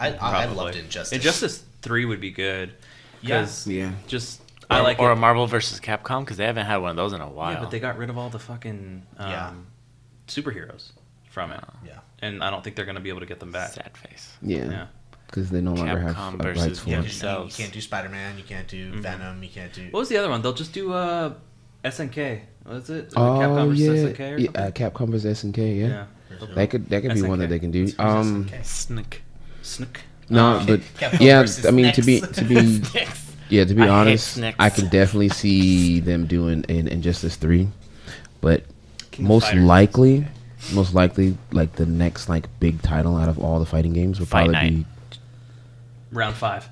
I Probably. loved Injustice. Injustice 3 would be good. Yeah. 'Cause Yeah. just I like or it. a Marvel versus Capcom because they haven't had one of those in a while. Yeah, but they got rid of all the fucking superheroes from it, Yeah. and I don't think they're gonna be able to get them back. Sad face. Yeah. Yeah. Because they no longer have Capcom rights versus for Yeah, it. 'cause Themselves. you can't do Spider-Man. You can't do Venom. You can't do. What was the other one? They'll just do SNK. What is it? Oh Capcom versus yeah, SNK or yeah, something? Capcom vs SNK. Yeah, Yeah. that could be one that SNK. they can do. SNK. Snick. Snook. No, but Capcom yeah, versus I mean Nex. to be yeah, to be I hate honest, Snicks. I can definitely see them doing an Injustice 3, but King of most Fighters. likely, like the next like big title out of all the fighting games would Fight probably Night. be. Round 5,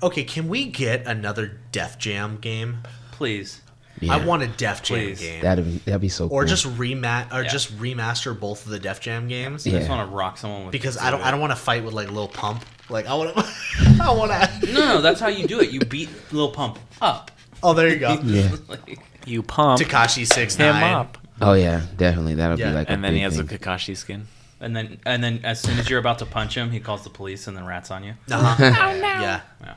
Okay, can we get another Def Jam game? please. Yeah, I want a Def Jam Please. game. that'd be so cool. or just remaster both of the Def Jam games. I just Yeah. want to rock someone with Because Zero. I don't want to fight with like Lil Pump. Like I want to. I want to. No, that's how you do it. You beat Lil Pump up. Oh, there you go. Yeah. Like, You pump Takashi him 6ix9ine. up. Oh yeah, definitely. That'll Yeah. be like, And a then he big has a thing. Kakashi skin. and then as soon as you're about to punch him, he calls the police and then rats on you. Uh-huh. Yeah. Yeah.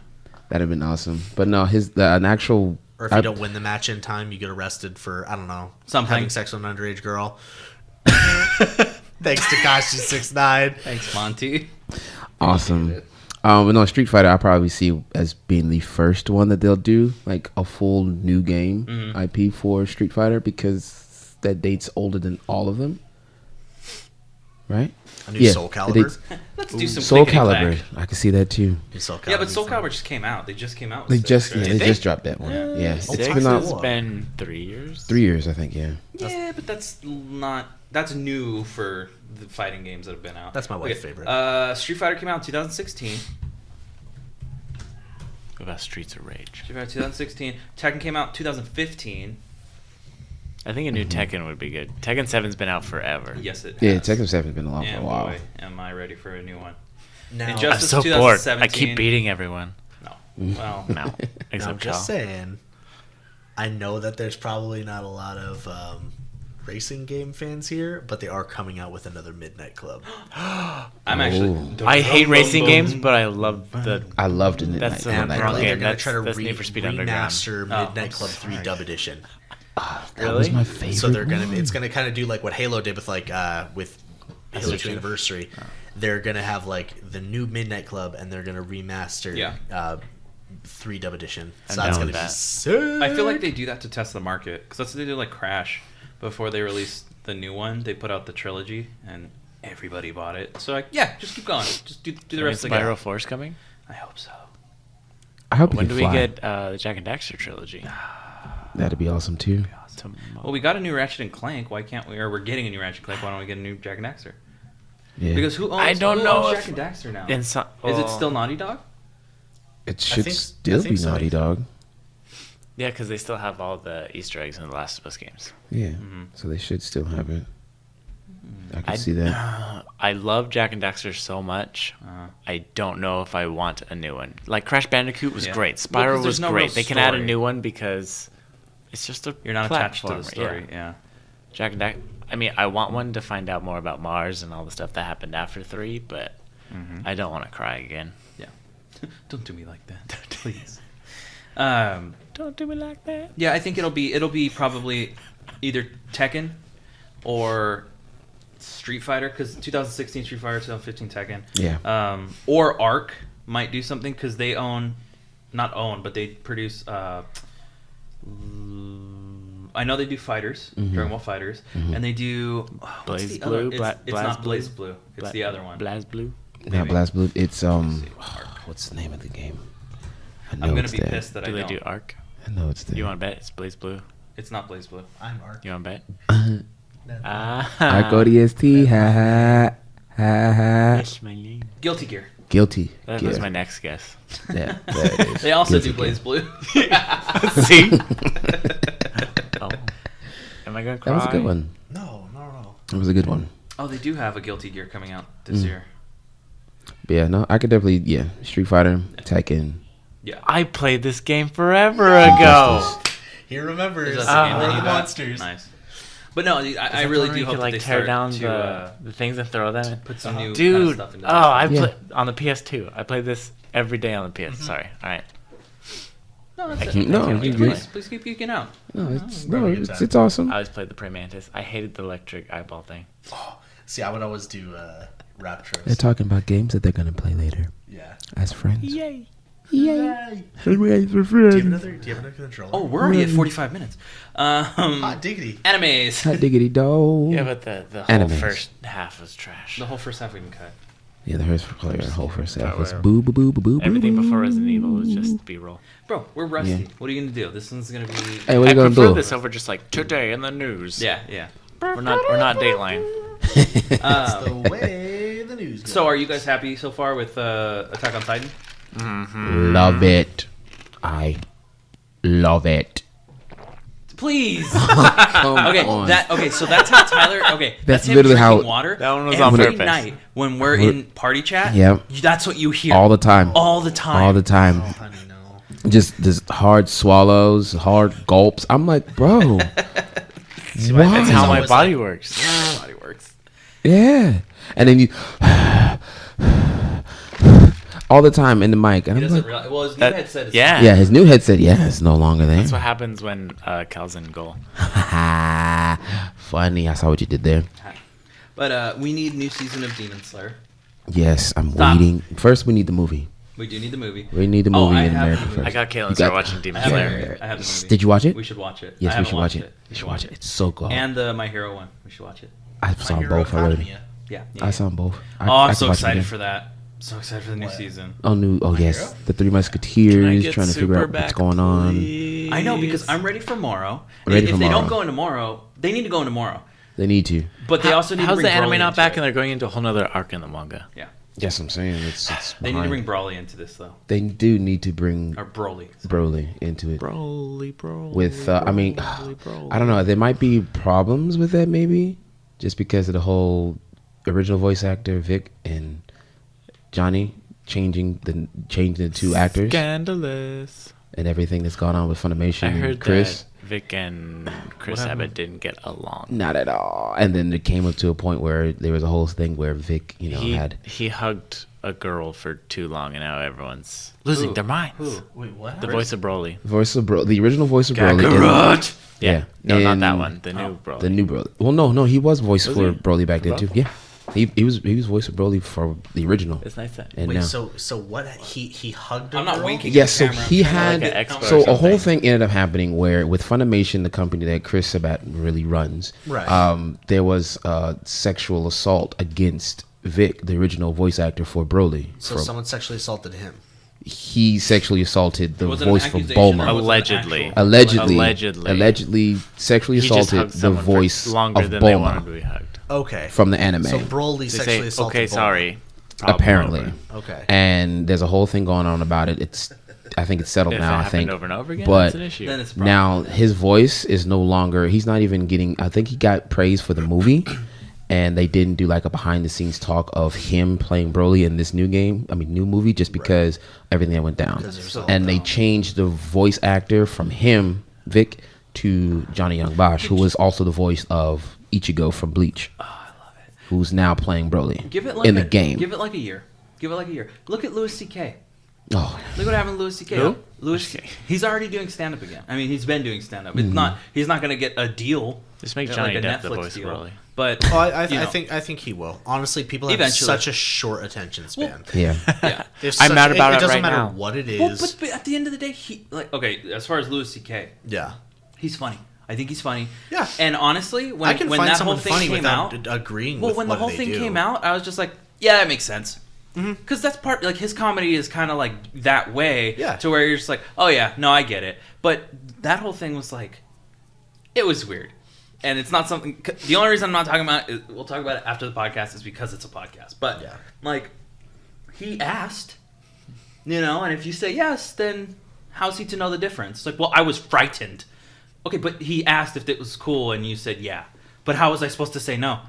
That'd have been awesome. But no, an actual. Or if you don't win the match in time, you get arrested for I don't know Something. having sex with an underage girl. Thanks, Takashi 6ix9ine. Thanks, Monty. Awesome. But no, Street Fighter I probably see as being the first one that they'll do, like a full new game Mm-hmm. IP for Street Fighter, because that date's older than all of them. Right? A new Soul it Calibur. dates- Let's do some Soul clickety-clack. Calibur. I can see that too. New Soul Yeah, but Calibur's Soul fun. Calibur just came out. They just came out. They With just six, right? they just dropped that one. Yeah, it's Six been out has been 3 years. 3 years, I think. Yeah. Yeah, but that's new for the fighting games that have been out. That's my wife's favorite. Street Fighter came out in 2016. What about Streets of Rage? Street Fighter 2016. Tekken came out 2015. I think a new Tekken would be good. Tekken 7's been out forever. Yes, it Yeah, has. Tekken 7's been along for a And while. boy, am I ready for a new one. Now, I'm Injustice so bored. I 2017. keep beating everyone. No. Well, No, now I'm except just Cal. saying. I know that there's probably not a lot of racing game fans here, but they are coming out with another Midnight Club. I'm actually. I hate racing games, but I love the. I loved it. That's the Midnight wrong Club. Apparently, game. they're going to That's- try to that's Need for Speed Underground. remaster Oh, Midnight Club 3 sorry. Dub Edition. That was Really? my favorite. So they're gonna one. it's gonna kind of do like what Halo did with like with Halo 2 Anniversary. They're gonna have like the new Midnight Club, and they're gonna remaster Yeah. 3 Dub Edition. I'm So that's down gonna with be that. sick. I feel like they do that to test the market because that's what they did like Crash before they released the new one. They put out the trilogy and everybody bought it. So like, yeah, just keep going. Just do the rest of the Spiral game. Force coming? I hope so. I hope When you do we fly. get the Jack and Daxter trilogy? That'd be awesome too. Tomorrow. Well, we got a new Ratchet and Clank. Why can't we? Or we're getting a new Ratchet and Clank. Why don't we get a new Jack and Daxter? Yeah. Because who owns? I don't who know owns if- Jack and Daxter now. In so- Is it oh. still Naughty Dog? it should I still think be so. Naughty Dog. Yeah, because they still have all the Easter eggs in the Last of Us games. Yeah. Mm-hmm. So they should still have it. I can see that. I love Jack and Daxter so much. I don't know if I want a new one. Like Crash Bandicoot was Yeah. great. Well, 'cause Spiral there's was no great. real They can add a story. new one because it's just a You're not attached to the platformer, story. Yeah. Yeah. Jack and Daxter. I mean, I want one to find out more about Mars and all the stuff that happened after 3, but I don't want to cry again. Yeah. Don't do me like that, please. Don't do me like that. Yeah, I think it'll be probably either Tekken or Street Fighter, because 2016 Street Fighter, 2015 Tekken. Yeah. Or Arc might do something because they but they produce. I know they do fighters, Dragon Ball Fighters, and they do what's Blaze the other- Blue? It's Blaz not Blue? Blaze Blue. It's the other one. Blaz Blue. Not maybe. Blast Blue. It's what's the name of the game? I know I'm gonna it's be there. pissed that Do I they don't. do Arc? I know it's there. You want to bet it's Blaze Blue? It's not Blaze Blue. I'm Ark. You want to bet? I Ah. go DST. Ha ha ha ha. That's my name. Guilty Gear. Guilty. That Gear. was my next guess. Yeah, there it is. They also Guilty do Blaze Gear. Blue. See? Oh. Am I gonna cry? That was a good one. No. That was a good one. Oh, they do have a Guilty Gear coming out this year. But yeah, no, I could definitely Street Fighter, Tekken. Yeah. I played this game forever ago. He remembers. Is that Ah. the game that you got? Monsters. Nice. But no, I Is that really the one do you hope could, that like they tear start down to the things and throw them. put some new kind of Dude, stuff into oh, I Yeah. played on the PS2. I played this every day on the PS. Sorry. All right. No, that's it. can't- no, can't you wait to good. play. Please keep geeking out. It's awesome. I always played the Prey Mantis. I hated the electric eyeball thing. See, I would always do They're Raptors. talking about games that they're gonna play later Yeah. as friends. Yay. Yay. For Do you have friends. another controller? Oh, we're already at 45 minutes. Hot diggity. Animes. Hot diggity dog. Yeah, but the whole Animes. first half was trash. The whole first half we can cut. Yeah, the whole first half was Whatever. boo boo boo boo boo. Everything boo, before boo. Resident Evil was just B-roll. Bro, we're rusty. Yeah. What are you gonna do? This one's gonna be. Hey, what are I you gonna prefer do? this over just like today in the news. Yeah, yeah. We're not Dateline. That's the way the news goes. So, are you guys happy so far with Attack on Titan? Love it. I love it. Please. Come Okay, on. so that's how Tyler. Okay, That's him literally how- drinking water. That one was on every purpose. night when we're in party chat. Yep. That's what you hear All the time. All the time. All the time. Oh, honey, no. Just this hard swallows, hard gulps. I'm like, bro. That's why? how my always body works. Body works. Yeah. And then you all the time in the mic. And He I'm doesn't like, realize. Well, his new That- headset is. yeah. yeah, his new headset, yeah, it's no longer there. That's what happens when Cal's in goal. Funny. I saw what you did there. But we need new season of Demon Slayer. Yes, I'm Stop. waiting. First, we need the movie. We do need the movie. We need the Oh, movie I in have America the movie. first. I got Kayla You and started got- watching I Demon have, Slayer. I have the movie. Did you watch it? We should watch it. Yes, I we haven't should watch watched it. We should watch it. It's so good. And the My Hero one. We should watch it. I saw My them Hero both already. Academia. Yeah. I saw them both. Oh, I'm so excited for that. So excited for the new What? season. Oh, yes. Hero? The Three Can I Musketeers, get trying to figure Super out what's back, going on. please? I know because I'm ready for Morrow. Ready if for they Morrow. don't go into Morrow, they need to go into Morrow. They need to. But they also need How's to bring the anime Broly not into back it. and they're going into a whole nother arc in the manga? Yeah. Yes, I'm saying it's They need to behind. bring Broly into this though. They do need to bring Or Broly. Broly into it. Broly. With I mean, I don't know. There might be problems with that, maybe, just because of the whole original voice actor Vic and Johnny changing the two actors Scandalous. and everything that's gone on with Funimation. I and heard Chris. that Vic and Chris What happened? Abbott didn't get along. Not at all. And then it came up to a point where there was a whole thing where Vic, had He hugged a girl for too long, and now everyone's losing Who? their minds. Who? Wait, what? The voice of Broly. the original voice of Broly. Kakarot! Yeah. No, not in that one. The new Broly. The new Broly. Well, no, he was voice Was for he? Broly back then Both? too. Yeah, he was voice for Broly for the original. It's nice that. And Wait, now, so what? He hugged. I'm a not girl? winking. yes, so camera, he I'm trying had to like an expo so or a whole something. thing ended up happening where with Funimation, the company that Chris Sabat really runs, Right. there was sexual assault against Vic, the original voice actor for Broly. So someone sexually assaulted him. He sexually assaulted the Was it an voice for accusation or Bulma. was it an Allegedly. actual- Allegedly sexually He just assaulted hugged the someone for voice longer of than they wanted to Bulma be hugged. Okay. from the anime. So Broly They sexually say, assaulted. okay, Bulma. sorry. Problem Apparently. over. Okay. And there's a whole thing going on about it. I think it's settled If now. it I happened think. over and over again, but that's an issue. Then it's a problem. now his voice is no longer. He's not even getting. I think he got praise for the movie, and they didn't do like a behind the scenes talk of him playing Broly in this new game. I mean, new movie, just because everything that went down. Because there's all And they down. changed the voice actor from him, Vic, to Johnny Young Bosch, who was also the voice of Ichigo from Bleach. Oh, I love it. Who's now playing Broly Give it like in the game. Give it like a year. Give it like a year. Look at Louis C.K. Oh, Look what happened to Louis C.K. Who? Louis. He's already doing stand up again. I mean, he's been doing stand up. It's not. He's not going to get a deal. Just make like Johnny a Depp the Netflix voice of deal. Broly. But Oh, I you know. think he will. Honestly, people have Eventually. such a short attention span. yeah. yeah. If I'm such- mad about it it doesn't right matter now. what it Well, is. but at the end of the day, he like okay. As far as Louis C.K., yeah. he's funny. I think he's funny. Yeah. And honestly, when I can when find that someone whole thing funny came without out, agreeing well, with when what the whole they thing do. came out, I was just like, yeah, that makes sense. Because that's part like his comedy is kind of like that way. Yeah. To where you're just like, oh yeah, no, I get it. But that whole thing was like, it was weird. And it's not something. The only reason I'm not talking about it, we'll talk about it after the podcast, is because it's a podcast. But Yeah. like, he asked, and if you say yes, then how's he to know the difference? It's like, well, I was frightened. Okay, but he asked if it was cool, and you said yeah. But how was I supposed to say no?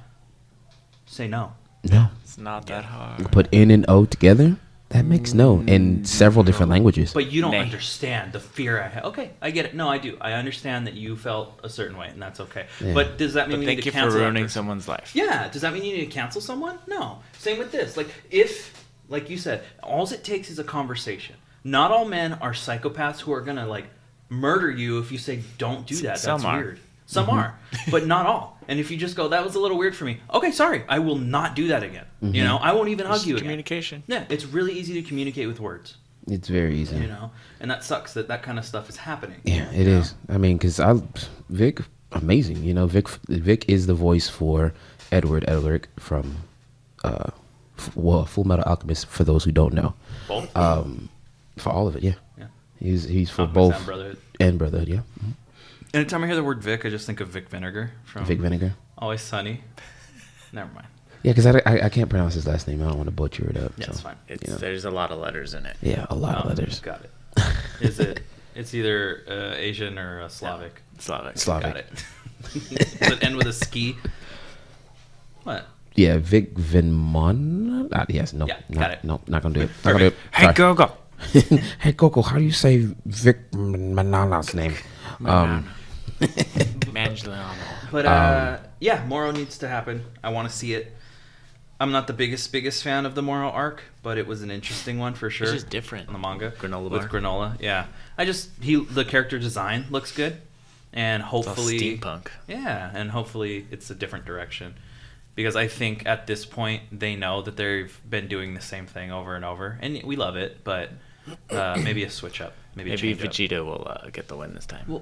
Say no. No. It's not that hard. Put N and O together. That makes no in several different languages. But you don't Nay. understand the fear I had. Okay, I get it. No, I do. I understand that you felt a certain way, and that's okay. Yeah. But does that mean But we thank need to you for cancel that ruining person? someone's life. Yeah. Does that mean you need to cancel someone? No. Same with this. Like, if like you said, all it takes is a conversation. Not all men are psychopaths who are gonna like murder you if you say don't do that. Some That's are. weird. Some are, but not all. And if you just go, that was a little weird for me. Okay, sorry, I will not do that again. You know, I won't even hug you again. Communication. Yeah, it's really easy to communicate with words. It's very easy. You know, and that sucks that that kind of stuff is happening. Yeah, it is. I mean, because Vic, amazing. You know, Vic is the voice for Edward Elric from, Full Metal Alchemist. For those who don't know, Both. For all of it, yeah. Yeah. He's for Alchemist both and Brotherhood. and Brotherhood, yeah. Anytime I hear the word Vic, I just think of Vic Vinegar from Vic Vinegar. Always Sunny. Never mind. Yeah, because I can't pronounce his last name. I don't want to butcher it up. Yeah, so, it's fine. It's, you know. There's a lot of letters in it. Yeah, a lot of letters. Got it. Is it? It's either Asian or Slavic. Slavic. Slavic. Got it. Does it end with a ski? What? Yeah, Vic Vinmon. Yes, no, Yeah, not, got it. No, not gonna do it. Not Perfect. gonna do it. Hey, Sorry. Gogo. Hey Coco, how do you say Vic Manana's name? Mangiano. But yeah, Moro needs to happen. I want to see it. I'm not the biggest fan of the Moro arc, but it was an interesting one for sure. It's just different. On the manga. Granola with bar. granola. Yeah, the character design looks good, and It's all hopefully steampunk. Yeah, and hopefully it's a different direction, because I think at this point they know that they've been doing the same thing over and over, and we love it, but maybe a switch up, maybe change up. Vegeta will get the win this time. Well,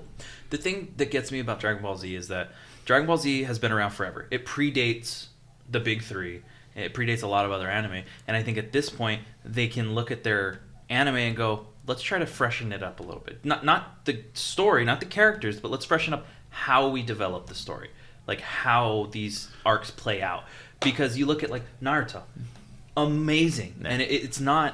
the thing that gets me about Dragon Ball Z is that Dragon Ball Z has been around forever. It predates the big three. It predates a lot of other anime. And I think at this point, they can look at their anime and go, let's try to freshen it up a little bit. Not the story, not the characters, but let's freshen up how we develop the story. Like how these arcs play out. Because you look at like Naruto. Amazing. Yeah. And it's not,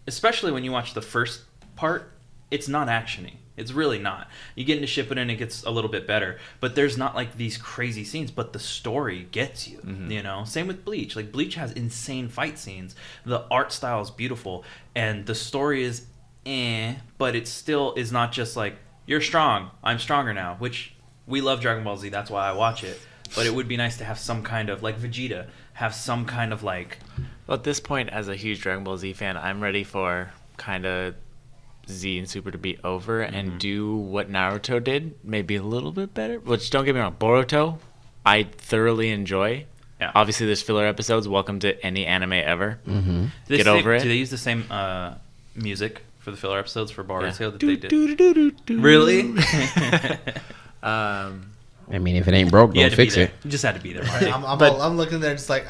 especially when you watch the first part, it's not actiony. It's really not. You get into Shippuden and it gets a little bit better, but there's not like these crazy scenes, but the story gets you, you know? Same with Bleach. Like Bleach has insane fight scenes. The art style is beautiful and the story is but it still is not just like, you're strong, I'm stronger now, which we love Dragon Ball Z, that's why I watch it. But it would be nice to have some kind of, like Vegeta, have some kind of like... Well, at this point, as a huge Dragon Ball Z fan, I'm ready for kind of Z and Super to be over and do what Naruto did, maybe a little bit better. Which, don't get me wrong, Boruto, I thoroughly enjoy. Yeah. Obviously, there's filler episodes. Welcome to any anime ever. Get over it. Do they use the same music for the filler episodes for Boruto Yeah. that they did? Really? I mean, if it ain't broke, You had don't to be fix there. it. You just had to be there, Right, Marty. I'm looking there just like,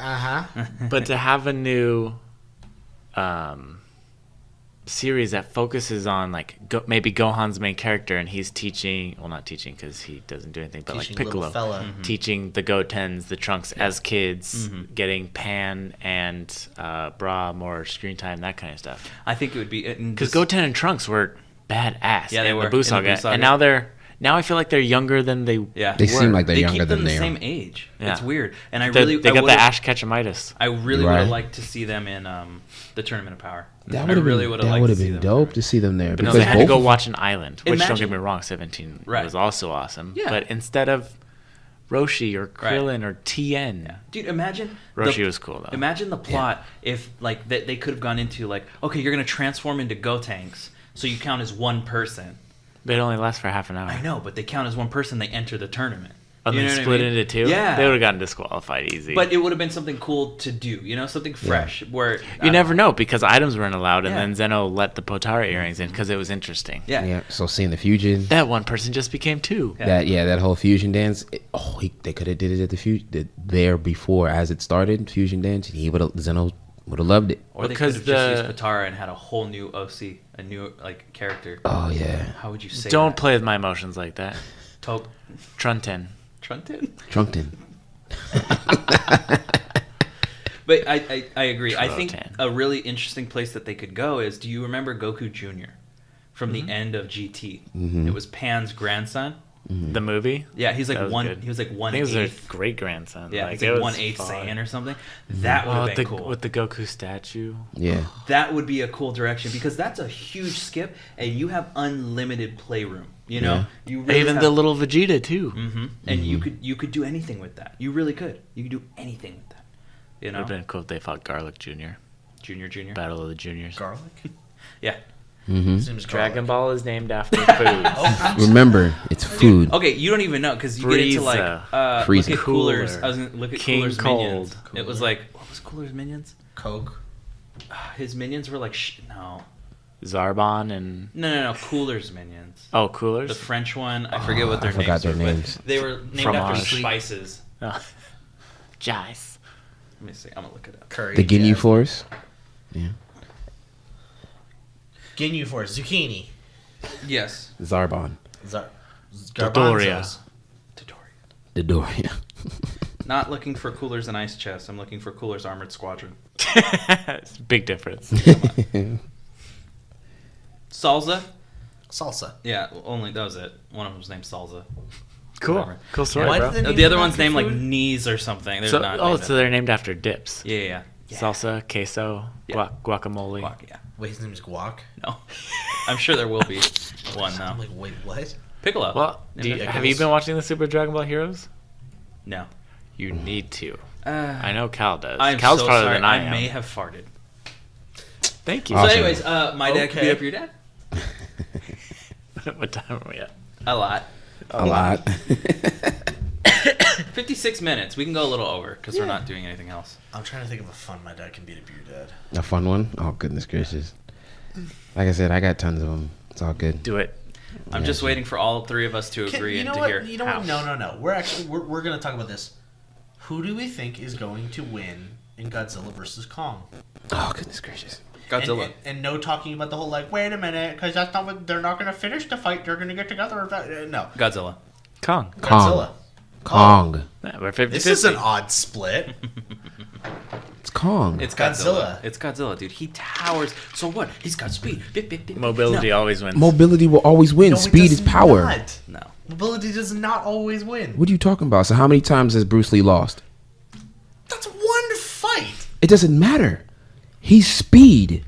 But to have a new series that focuses on like maybe Gohan's main character and he's teaching, well, not teaching because he doesn't do anything, but Teaching like little Piccolo fella. teaching the Gotens, the Trunks as kids, getting Pan and Bra more screen time, that kind of stuff. I think it would be... Because Goten and Trunks were badass Yeah, they in were the Buu in the Saga, Buu Saga. and now I feel like they're younger than they Yeah. They seem like they're younger keep them than the they same are. age. Yeah. It's weird. And I they really... got the would've- Ash Ketchumitis. I really would have Right. liked to see them in the Tournament of Power. That I would have really been, would've that liked would to have see been them dope there. to see them there. But no, because they had to go both- watch an island, which don't Imagine- get me wrong, 17 Right. was also awesome. Yeah. But instead of Roshi or Right. Krillin or Tien, Dude, imagine... Roshi was cool though. Imagine the plot if, like, they could have gone into, like, okay, you're going to transform into Gotenks, so you count as one person. But it only lasts for half an hour. I know, but they count as one person, they enter the tournament. And You then know what I split mean? into two? Yeah. They would have gotten disqualified easy. But it would have been something cool to do, you know, something fresh. Where you never know because items weren't allowed, and Yeah. then Zeno let the Potara earrings in because it was interesting. Yeah. Yeah, so seeing the fusion, That one person just became two. Yeah. that whole fusion dance. They could have did it at the fusion there before as it started fusion dance. Zeno would have loved it. Or they Because could have just used Potara and had a whole new OC, a new like character. Oh yeah, How would you say? Don't that? play with my emotions like that. Trunten. Trunten. Trunkton. But I agree. I think Trotan. a really interesting place that they could go is, do you remember Goku Jr. from the end of GT? Mhm. It was Pan's grandson. The movie? Yeah, he's like That was one. good. He was like I one think it was their eighth. great grandson. Yeah, like, it's it like was 1/8 fun. Saiyan or something. That would have with been the, cool. with the Goku statue. Yeah, That would be a cool direction because that's a huge skip, and you have unlimited playroom. You know, Yeah. you really Even have, the little Vegeta too. and you could do anything with that. You really could. You could do anything with that. You Would know, have been cool if they fought Garlic Jr. Junior. Battle of the Juniors. Garlic. Yeah. His name is Dragon Garlic. Ball is named after food. Remember, it's food. Okay, you don't even know because you get into like Frieza. Frieza. look at Cooler's. Cooler. I was gonna look at King Cooler's Cold. minions. It was like what was Cooler's minions? Coke. His minions were like Zarbon and no. Cooler's minions. oh, Coolers. The French one, I forget what their I forgot names their were, but names. they were named after Fromage. spices. Oh. Jice. Let me see. I'm gonna look it up. Curry. The Ginyu yeah. Force. Yeah. Ginyu Force. Zucchini. Yes. Zarbon. Dodoria. Garbanzos. Dodoria. The door. Yeah. Not looking for Cooler's and Ice Chest. I'm looking for Cooler's Armored Squadron. It's a big difference. Salsa. Salsa. Yeah, only that was it. One of them was named Salsa. Cool. Whatever. Cool story, Why bro. did they name The other them one's after named like food? Knees or something. They're So, not. oh, named so they're named after dips. yeah. Salsa, queso, Yeah. guacamole. Guac, yeah. Wait, his name is Guac. No, I'm sure there will be one I'm though. like, wait, what? Piccolo. Well, have you been watching the Super Dragon Ball Heroes? No. You need to. Uh, I know Cal does. I'm Cal's so farther sorry. than I am. may have farted. Thank you. So, Awesome. anyways, my dad can Okay. beat up your dad. What time are we at? A lot. A lot. 56 minutes. We can go a little over because we're not doing anything else. I'm trying to think of a fun my dad can beat up your dad. A fun one? Oh, goodness gracious. Like I said, I got tons of them. It's all good. Do it. I'm Yeah, just sure. waiting for all three of us to agree you and know to what? hear You know how. what? No. We're gonna talk about this. Who do we think is going to win in Godzilla versus Kong? Oh, goodness gracious. Godzilla. And no talking about the whole like, wait a minute, because that's not what they're not gonna finish the fight. They're gonna get together. No, Godzilla. Kong. Godzilla. Kong. Yeah, we're 50 This is an odd split. It's Kong. It's Godzilla. Godzilla. It's Godzilla, dude. He towers. So what? He's got speed. Bip, bip, bip. Mobility always wins. Mobility will always win. No, it Speed does is power. not. No. Mobility does not always win. What are you talking about? So how many times has Bruce Lee lost? That's one fight. It doesn't matter. He's speed.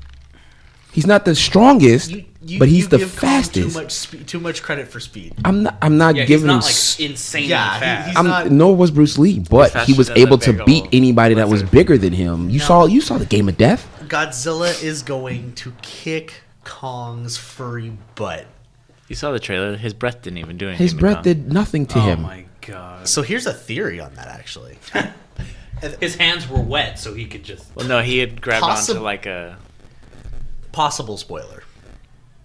He's not the strongest, but he's the give Kong fastest. Too much credit for speed. I'm not Yeah, he's giving him. not like insanely Yeah, fast. he's not- Nor was Bruce Lee, but faster he was than the able to big beat old anybody that was lizard. bigger than him. You saw the Game of Death. Godzilla is going to kick Kong's furry butt. You saw the trailer. His breath didn't even do anything. His to breath Kong. did nothing to Oh him. my god. So here's a theory on that, actually. His hands were wet, so he could just. Well, no, he had grabbed Possi- onto like a. Possible spoiler.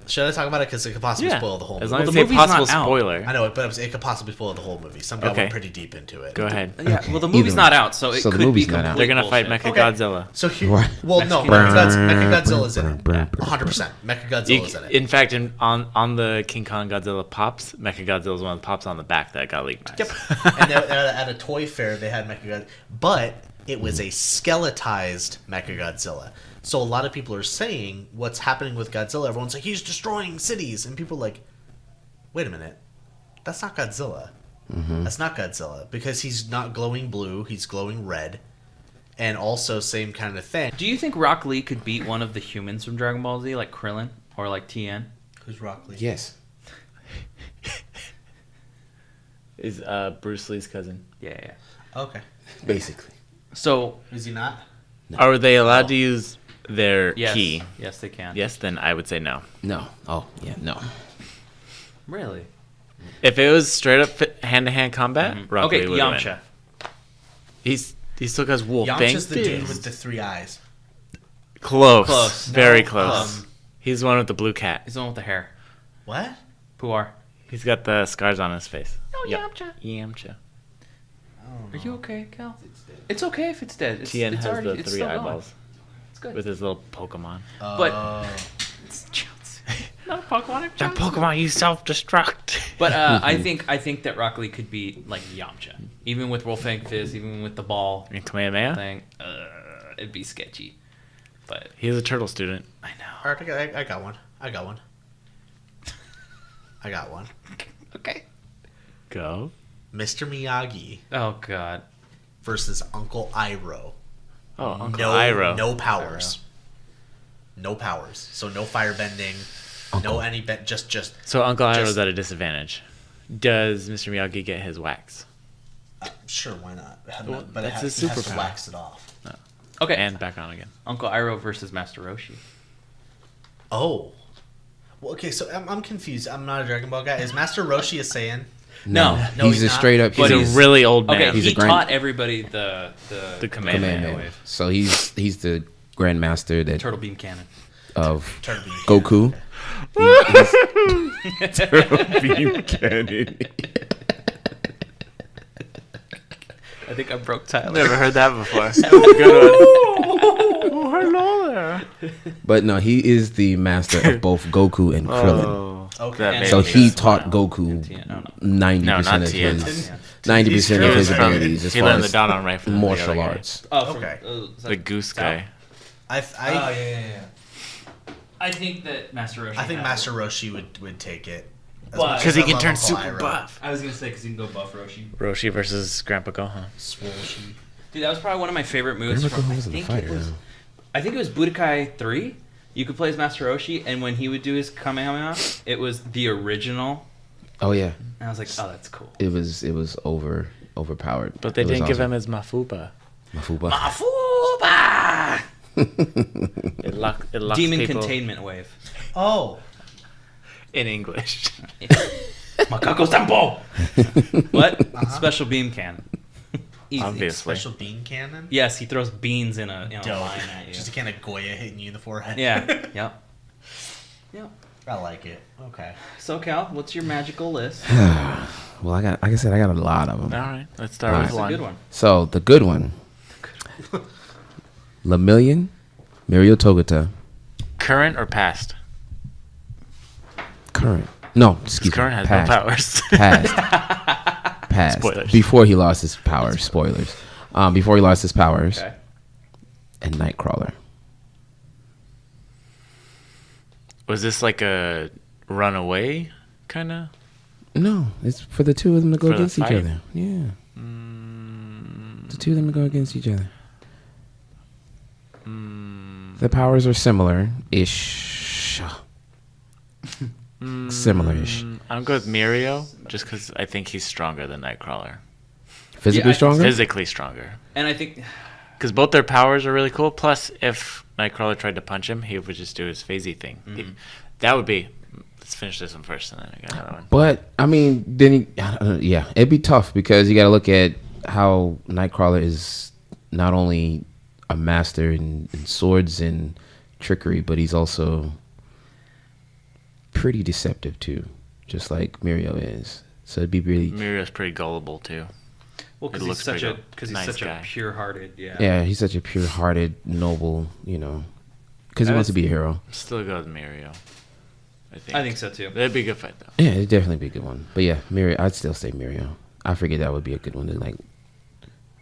Should I talk about it? Because it could possibly Yeah. spoil the whole As movie. long as the it's a movie's possible not out. spoiler. I know it, but it could possibly spoil the whole movie. Some guy Okay. went pretty deep into it. Go ahead. Yeah, well, the movie's Either not way. out, so it So the could be movie's not out. complete They're gonna fight bullshit. Mechagodzilla. So here, What? well, no, Mexican- Mechagodzilla's in it. Brr, 100%. You, Mechagodzilla's in it. in fact, on the King Kong Godzilla pops, Mechagodzilla's one of the pops on the back that got leaked. Yep. And at a toy fair, they had Mechagodzilla, but it was a skeletized Mechagodzilla. So a lot of people are saying what's happening with Godzilla. Everyone's like, he's destroying cities, and people are like, wait a minute, that's not Godzilla. That's not Godzilla because he's not glowing blue; he's glowing red, and also same kind of thing. Do you think Rock Lee could beat one of the humans from Dragon Ball Z, like Krillin or like Tien? Who's Rock Lee? Yes. Is Bruce Lee's cousin. Yeah. Okay. Basically. So Is he not? Are they allowed to use their yes, key? yes, they can. Yes, then I would say no. No. Oh, yeah, no. Really? If it was straight up hand-to-hand combat, Rock Okay, Lee would win. Yamcha. He still has wolf fang Yamcha's the dude fist. with the 3 eyes. Close. Close. Very No, close. He's the one with the blue cat. He's the one with the hair. What? Puar. He's got the scars on his face. Oh, Yep. Yamcha. Yamcha. Are you okay, Cal? It's okay if it's dead. Tien it's has already, the it's 3 still going. eyeballs It's good. with his little Pokemon. But it's not a Pokemon. It's That Johnson. Pokemon, you self-destruct. But I think that Rock Lee could be like Yamcha, even with Wolfang Fist, even with the ball And Kamehameha? thing. It'd be sketchy. But He's a turtle student. I know. All right, I got one. I got one. Okay. Go. Mr. Miyagi Oh God. versus Uncle Iroh. Oh, Uncle No, Iroh. no powers. No powers. So no firebending. No any just. So Uncle Iroh's Just- at a disadvantage. Does Mr. Miyagi get his wax? Sure, why not? Well, But that's his he has to superpower. wax it off. Okay. And back on again. Uncle Iroh versus Master Roshi. Oh. Well, okay, so I'm confused. I'm not a Dragon Ball guy. Is Master Roshi a Saiyan? No. No, he's he's a not. straight up. He's But a really old man. Okay, He's a he grand- taught everybody the Kamehameha Kamehameha. wave. So he's the grandmaster that Turtle beam cannon. of Turtle beam Goku. Beam cannon. I think I broke Tyler. Never heard that before. That was a good one. Oh, hello there. But no, he is the master of both Goku and Krillin. Oh, Okay. that And made So me he smile. taught Goku Tien, no, no. 90% No, not of Tien. his Yeah. 90% of He his was from- abilities as he far learned the as Dawn right from the martial other guy. arts. Oh, Okay. is that The goose South? guy. yeah. I think that Master Roshi. I think has Master it. Roshi would take it. As Why? much Because as he I can love turn Uncle super Iroh. buff. I was gonna say because you can go buff Roshi. Roshi versus Grandpa Gohan. Swolshi. Dude, that was probably one of my favorite moves. Grandpa From, Gohan wasn't a fighter, though. I think it was Budokai 3. You could play as Master Roshi, and when he would do his Kamehameha, it was the original. Oh yeah, And I was like, oh, that's cool. it was overpowered. But they It was didn't give awesome. him his Mafuba. Mafuba. Mafuba! It locks Demon people containment wave. Oh. in English. Makako Sampo! What? Special beam cannon. Easy. Obviously. Special bean cannon? Yes, he throws beans in a Dope. line at you. Just a can of Goya hitting you in the forehead. Yeah. Yep. Yep. I like it. Okay. So Cal, what's your magical list? Well, like I said, I got a lot of them. All right, let's start All with That's right. a one. good one. So the good one, Lemillion, Mirio Togata, Current or past? current. No, Because excuse current me. has Past. no powers. Past. Spoilers. Before he lost his powers. Spoilers. Before he lost his powers. Okay. And Nightcrawler. Was this like a runaway kind of? No, it's for the two of them to go For the against each fight? other. Yeah. The two of them to go against each other. The powers are similar-ish. Similar-ish. I'm good with Mirio, just because I think he's stronger than Nightcrawler. Physically Yeah, I think stronger? Physically stronger. And I think Because both their powers are really cool. Plus, if Nightcrawler tried to punch him, he would just do his phasey thing. That would be... Let's finish this one first, and then I got another one. But, I mean, then, yeah, it'd be tough because you got to look at how Nightcrawler is not only a master in swords and trickery, but he's also pretty deceptive too, just like Mirio is. So it'd be really, Mirio's pretty gullible, too. well, It because he's looks such pretty a nice guy. pure-hearted, yeah, he's such a pure-hearted, noble, because he wants to be a hero. Still go with Mirio. I think so too. That'd be a good fight, though. Yeah, it'd definitely be a good one. But yeah, Mirio, I'd still say Mirio. I figured that would be a good one to like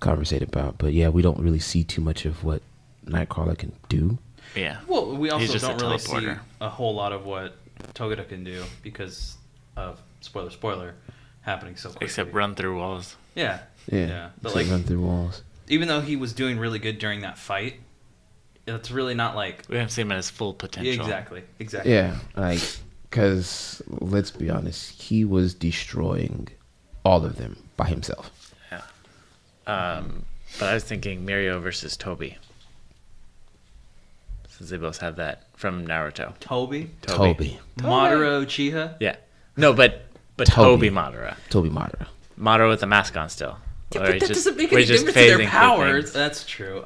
conversate about. But yeah, we don't really see too much of what Nightcrawler can do. Yeah. Well, we also just a don't really see teleporter. a whole lot of what Togata can do because of spoiler happening so quickly. Except run through walls. Yeah. Yeah, But so like, run through walls. even though he was doing really good during that fight, it's really not like We haven't seen him at his full potential. exactly. Yeah, like because let's be honest, he was destroying all of them by himself. Yeah. But I was thinking Mirio versus Toby. Since they both have that from Naruto. Toby, Toby Madara Uchiha. Yeah. No, but Toby. Toby Madara. Madara. Madara with the mask on still. Yeah, Or but he's that just- doesn't make or any he's just difference to their phasing through powers. things. That's true.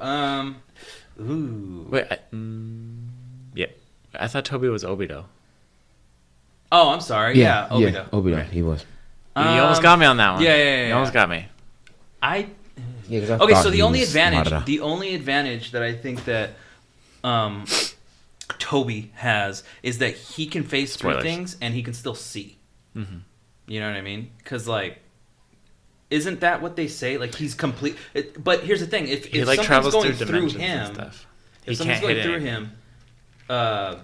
Ooh. Wait, yeah. I thought Toby was Obito. Oh, I'm sorry. Yeah, Obito. Yeah, Obito. Right. He was. You almost got me on that one. yeah, You almost got me. I Yeah, 'cause I okay. thought So he the only was advantage, Madara. that I think that Toby has is that he can phase through Spoilers. things and he can still see. Mm-hmm. You know what I mean? Because like, isn't that what they say? Like he's complete. But here's the thing: if He if like something's travels going through through dimensions him, and stuff. if He something's can't going hit through anything. him,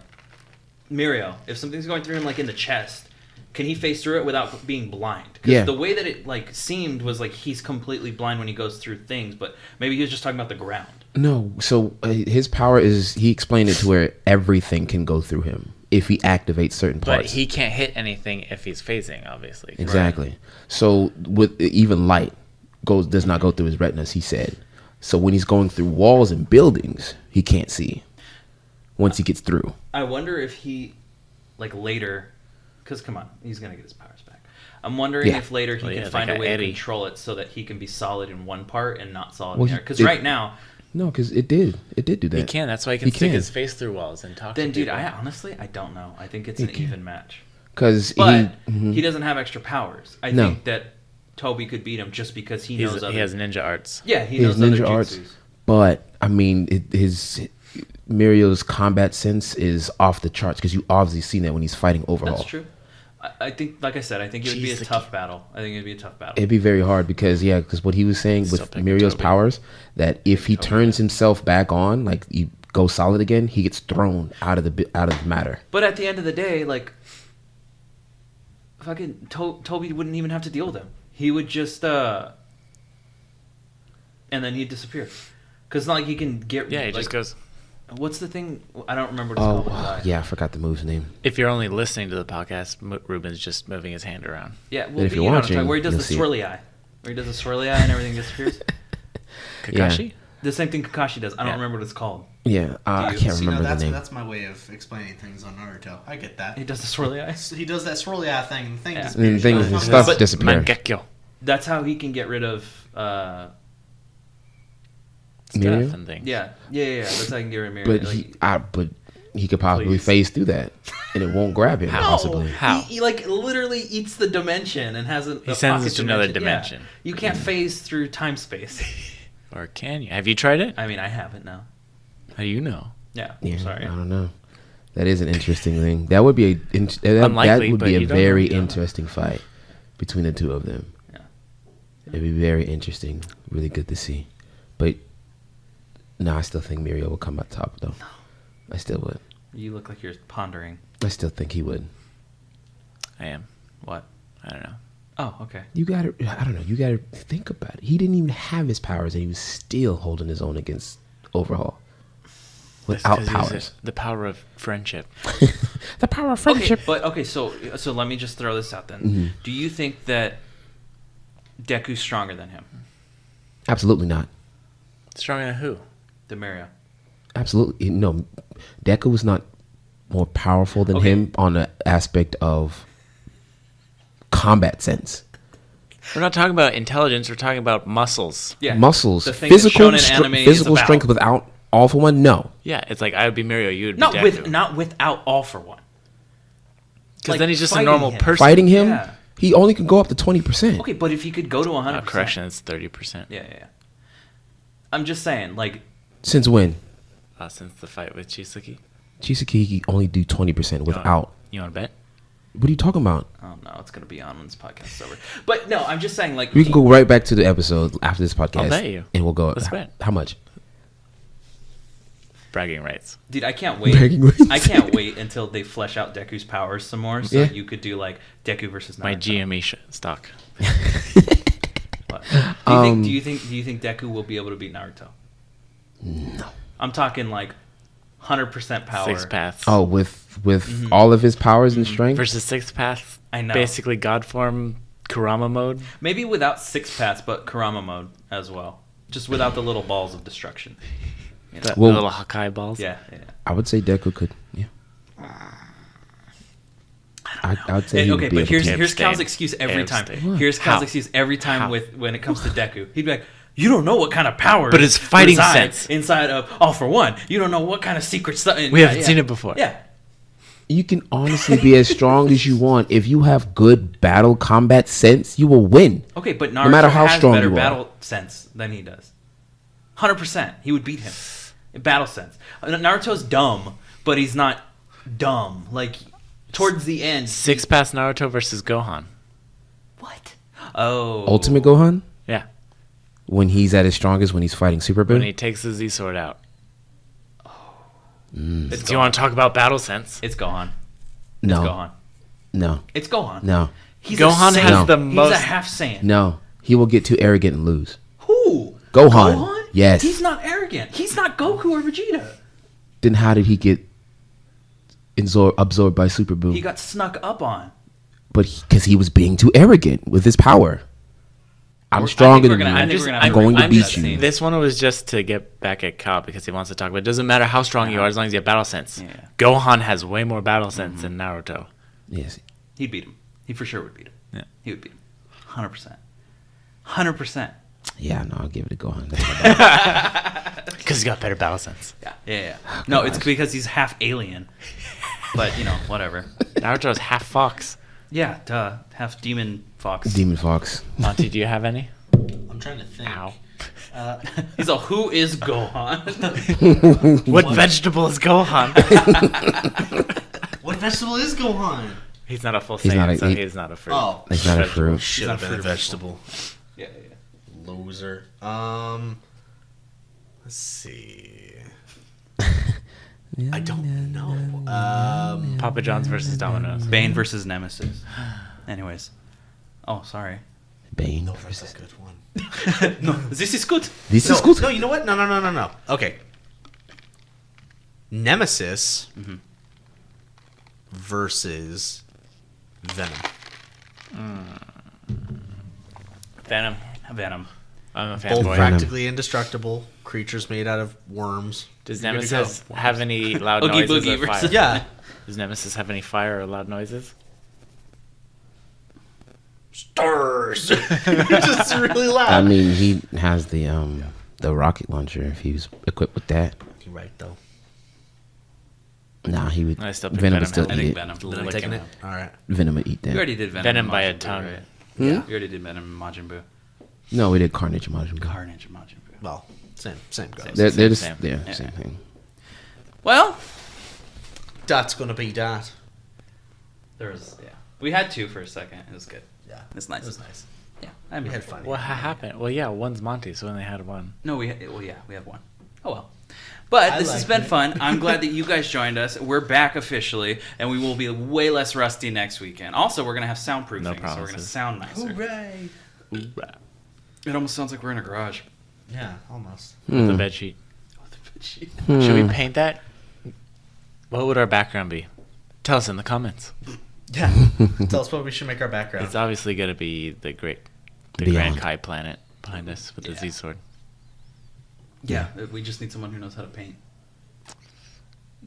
Mirio, if something's going through him like in the chest, can he face through it without being blind? Because Yeah. the way that it like seemed was like he's completely blind when he goes through things, but maybe he was just talking about the ground. No, so his power is, he explained it to where everything can go through him if he activates certain But parts. he can't hit anything if he's phasing, obviously. Exactly. So with even light does not go through his retinas, he said. So when he's going through walls and buildings, he can't see. Once he gets through. I wonder if he, like later, because come on, he's gonna get his powers back. I'm wondering if later he can find a way to control it so that he can be solid in one part and not solid in the other. Because right now, no, because it did do that. He can. That's why he can stick his face through walls and talk. Then, to people. I honestly don't know. I think it's an even match. Because he doesn't have extra powers. I think that Toby could beat him just because he knows. He has ninja arts. Yeah, he knows ninja arts. But I mean, Mirio's combat sense is off the charts because you obviously seen that when he's fighting Overhaul. That's true. I think, like I said, I think it would be a tough battle. It'd be very hard because what he was saying with Mirio's powers, that if he turns himself back on, like you go solid again, he gets thrown out of the matter. But at the end of the day, like fucking Toby wouldn't even have to deal with him. He would just and then he'd disappear. Because not like he can get. Yeah, he just goes. What's the thing? I don't remember what it's called. Yeah, I forgot the move's name. If you're only listening to the podcast, Ruben's just moving his hand around. Yeah, well, if you're watching, where he does the swirly eye. Where he does the swirly eye and everything disappears. Kakashi? Yeah. The same thing Kakashi does. I don't remember what it's called. Yeah, I can't remember the name. That's my way of explaining things on Naruto. I get that. He does the swirly eye? He does that swirly eye thing, and stuff disappears. Mangekyo. That's how he can get rid of... Mirio? And things. Yeah. That's how I can get rid of Mirio. But he could probably phase through that, and it won't grab him. Possibly. How? He like literally eats the dimension and has He sends us to another dimension. Yeah. You can't phase through time space. Or can you? Have you tried it? I mean, I haven't. No. How do you know? Yeah. Sorry. I don't know. That is an interesting thing. That would be a very interesting fight between the two of them. Yeah. It'd be very interesting. Really good to see. But no, I still think Mirio will come out top, though. No. I still would. You look like you're pondering. I still think he would. I am. What? I don't know. Oh, okay. You gotta think about it. He didn't even have his powers, and he was still holding his own against Overhaul. Without powers. The power of friendship. The power of friendship. So let me just throw this out then. Mm-hmm. Do you think that Deku's stronger than him? Absolutely not. Stronger than who? Demario. Absolutely. No. Deku was not more powerful than him on the aspect of combat sense. We're not talking about intelligence. We're talking about muscles. Yeah. Muscles. The thing physical physical strength without All For One? No. Yeah, it's like I would be Mirio, you would be Deku. Not without All For One. Because then he's just a normal person. Fighting him, he only can go up to 20%. Okay, but if he could go to 100%. Correction, it's 30%. Yeah. I'm just saying, like... Since when? Since the fight with Chisaki. Chisaki can only do 20% without... You want to bet? What are you talking about? Oh, no, it's going to be on when this podcast is over. But no, I'm just saying, like... We can go right back to the episode after this podcast. I'll bet you. And we'll go... Let's bet. How much? Bragging rights. Dude, I can't wait. I can't wait until they flesh out Deku's powers some more, so you could do like Deku versus Naruto. My GME stock. Do you think Deku will be able to beat Naruto? No. I'm talking like 100% power. Six paths. Oh, with all of his powers and strength versus six paths. I know. Basically, God form Kurama mode. Maybe without six paths, but Kurama mode as well. Just without the little balls of destruction. You know? The little Hakai balls? Yeah. I would say Deku could, yeah. I would say he would be but able here's Cal's excuse every time. Here's Cal's excuse every time when it comes to Deku. He'd be like, you don't know what kind of power but it's fighting sense inside of All For One. You don't know what kind of secret stuff. We haven't seen it before. Yeah. You can honestly be as strong as you want. If you have good battle combat sense, you will win. Okay, but Naruto no matter how has strong better you battle sense than he does. 100%. He would beat him. In battle sense. Naruto's dumb, but he's not dumb. Like, towards the end. Six paths Naruto versus Gohan. What? Oh. Ultimate Gohan? Yeah. When he's at his strongest, when he's fighting Super Buu? When he takes the Z sword out. Do you want to talk about battle sense? It's Gohan. No. It's Gohan. No. It's Gohan. No. Gohan has the most... He's a half Saiyan. No. He will get too arrogant and lose. Who? Gohan? Yes. He's not arrogant. He's not Goku or Vegeta. Then how did he get absorbed by Super Buu? He got snuck up on. But because he was being too arrogant with his power. I'm stronger than you. I'm going to beat you. This one was just to get back at Kyle because he wants to talk, but it doesn't matter how strong you are as long as you have battle sense. Yeah. Gohan has way more battle sense than Naruto. Yes. He'd beat him. He for sure would beat him. Yeah. He would beat him. 100%. 100%. Yeah, no, I'll give it to Gohan. That's my bad. Because he's got better battle sense. Yeah. No, it's because he's half alien. But, whatever. Naruto's half fox. Yeah, duh. Half demon fox. Demon Fox. Monty, do you have any? I'm trying to think. Ow. He's all, who is Gohan? What vegetable is Gohan? What vegetable is Gohan? He's not a full He's not Saiyan, a- so he- he's not a fruit. Oh, It's not a fruit. should not have been a fruit vegetable. Yeah. Loser. Let's see. I don't know. Papa John's versus Domino's. Bane versus Nemesis. Anyways. Oh, sorry. Bane. No, that's a good one. No, this is good. This No, is good. no, you know what? No. Okay. Nemesis versus Venom. Venom. Venom. I'm a Both fanboy. practically indestructible creatures made out of worms. Does You're good to Nemesis go. have any loud Oogie noises Boogie or fire? versus- Yeah. Does Nemesis have any fire or loud noises? Stars. Just really loud. I mean, he has the rocket launcher. If he was equipped with that, You're right, though. nah, he would. I still pick Venom would Venom. still I eat think it. Venom. Then I'm Lick taking him it. out. All right. Venom would eat that. We already did Venom. Venom and by a Majin Buu, tongue. right? Hmm? We already did Venom and Majin Buu. No, we did Carnage and Majin Buu. Carnage and Majin Buu. Well, same goes. They're just Same. yeah, Yeah. same thing. Well, That's gonna be that. we had two for a second. It was good. Yeah, It's nice. It was nice. Yeah, We had fun. What happened? Well, yeah, one's Monty, so we only had one. No, we have one. Oh well. But this has liked been it. fun. I'm glad that you guys joined us. We're back officially, and we will be way less rusty next weekend. Also, we're gonna have soundproofing, No so we're gonna promises. sound nicer. Hooray! It almost sounds like we're in a garage. Yeah, almost. The bed sheet. Should we paint that? What would our background be? Tell us in the comments. Yeah. Tell us what we should make our background. It's obviously gonna be the Grand Beyond. Kai planet behind us with the Z sword. Yeah, we just need someone who knows how to paint.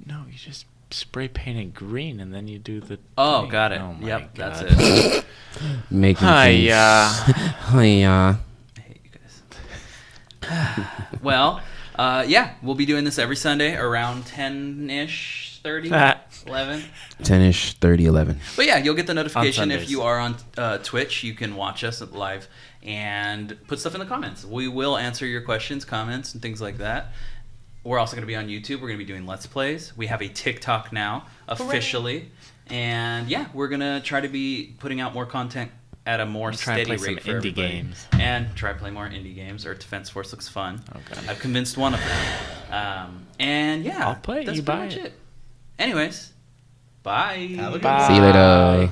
No, you just spray paint it green and then you do the. Oh, thing. got it. Oh my Yep, that's God. it. Making Hi-ya. I Hi-ya. hate you guys. Well, yeah, we'll be doing this every Sunday around 10-ish, 30, 11. 10-ish, 30, 11. But yeah, you'll get the notification if Sundays. you are on Twitch. You can watch us live and put stuff in the comments. We will answer your questions, comments, and things like that. We're also going to be on YouTube. We're going to be doing Let's Plays. We have a TikTok now, officially. And yeah, we're going to try to be putting out more content at a more Try and steady play rate some for indie everybody. games. And try to play more indie games. Earth Defense Force looks fun. Okay. I've convinced one of them. And yeah, I'll play it, that's you pretty buy much it. it. Anyways, bye. Have a good Bye. See you later.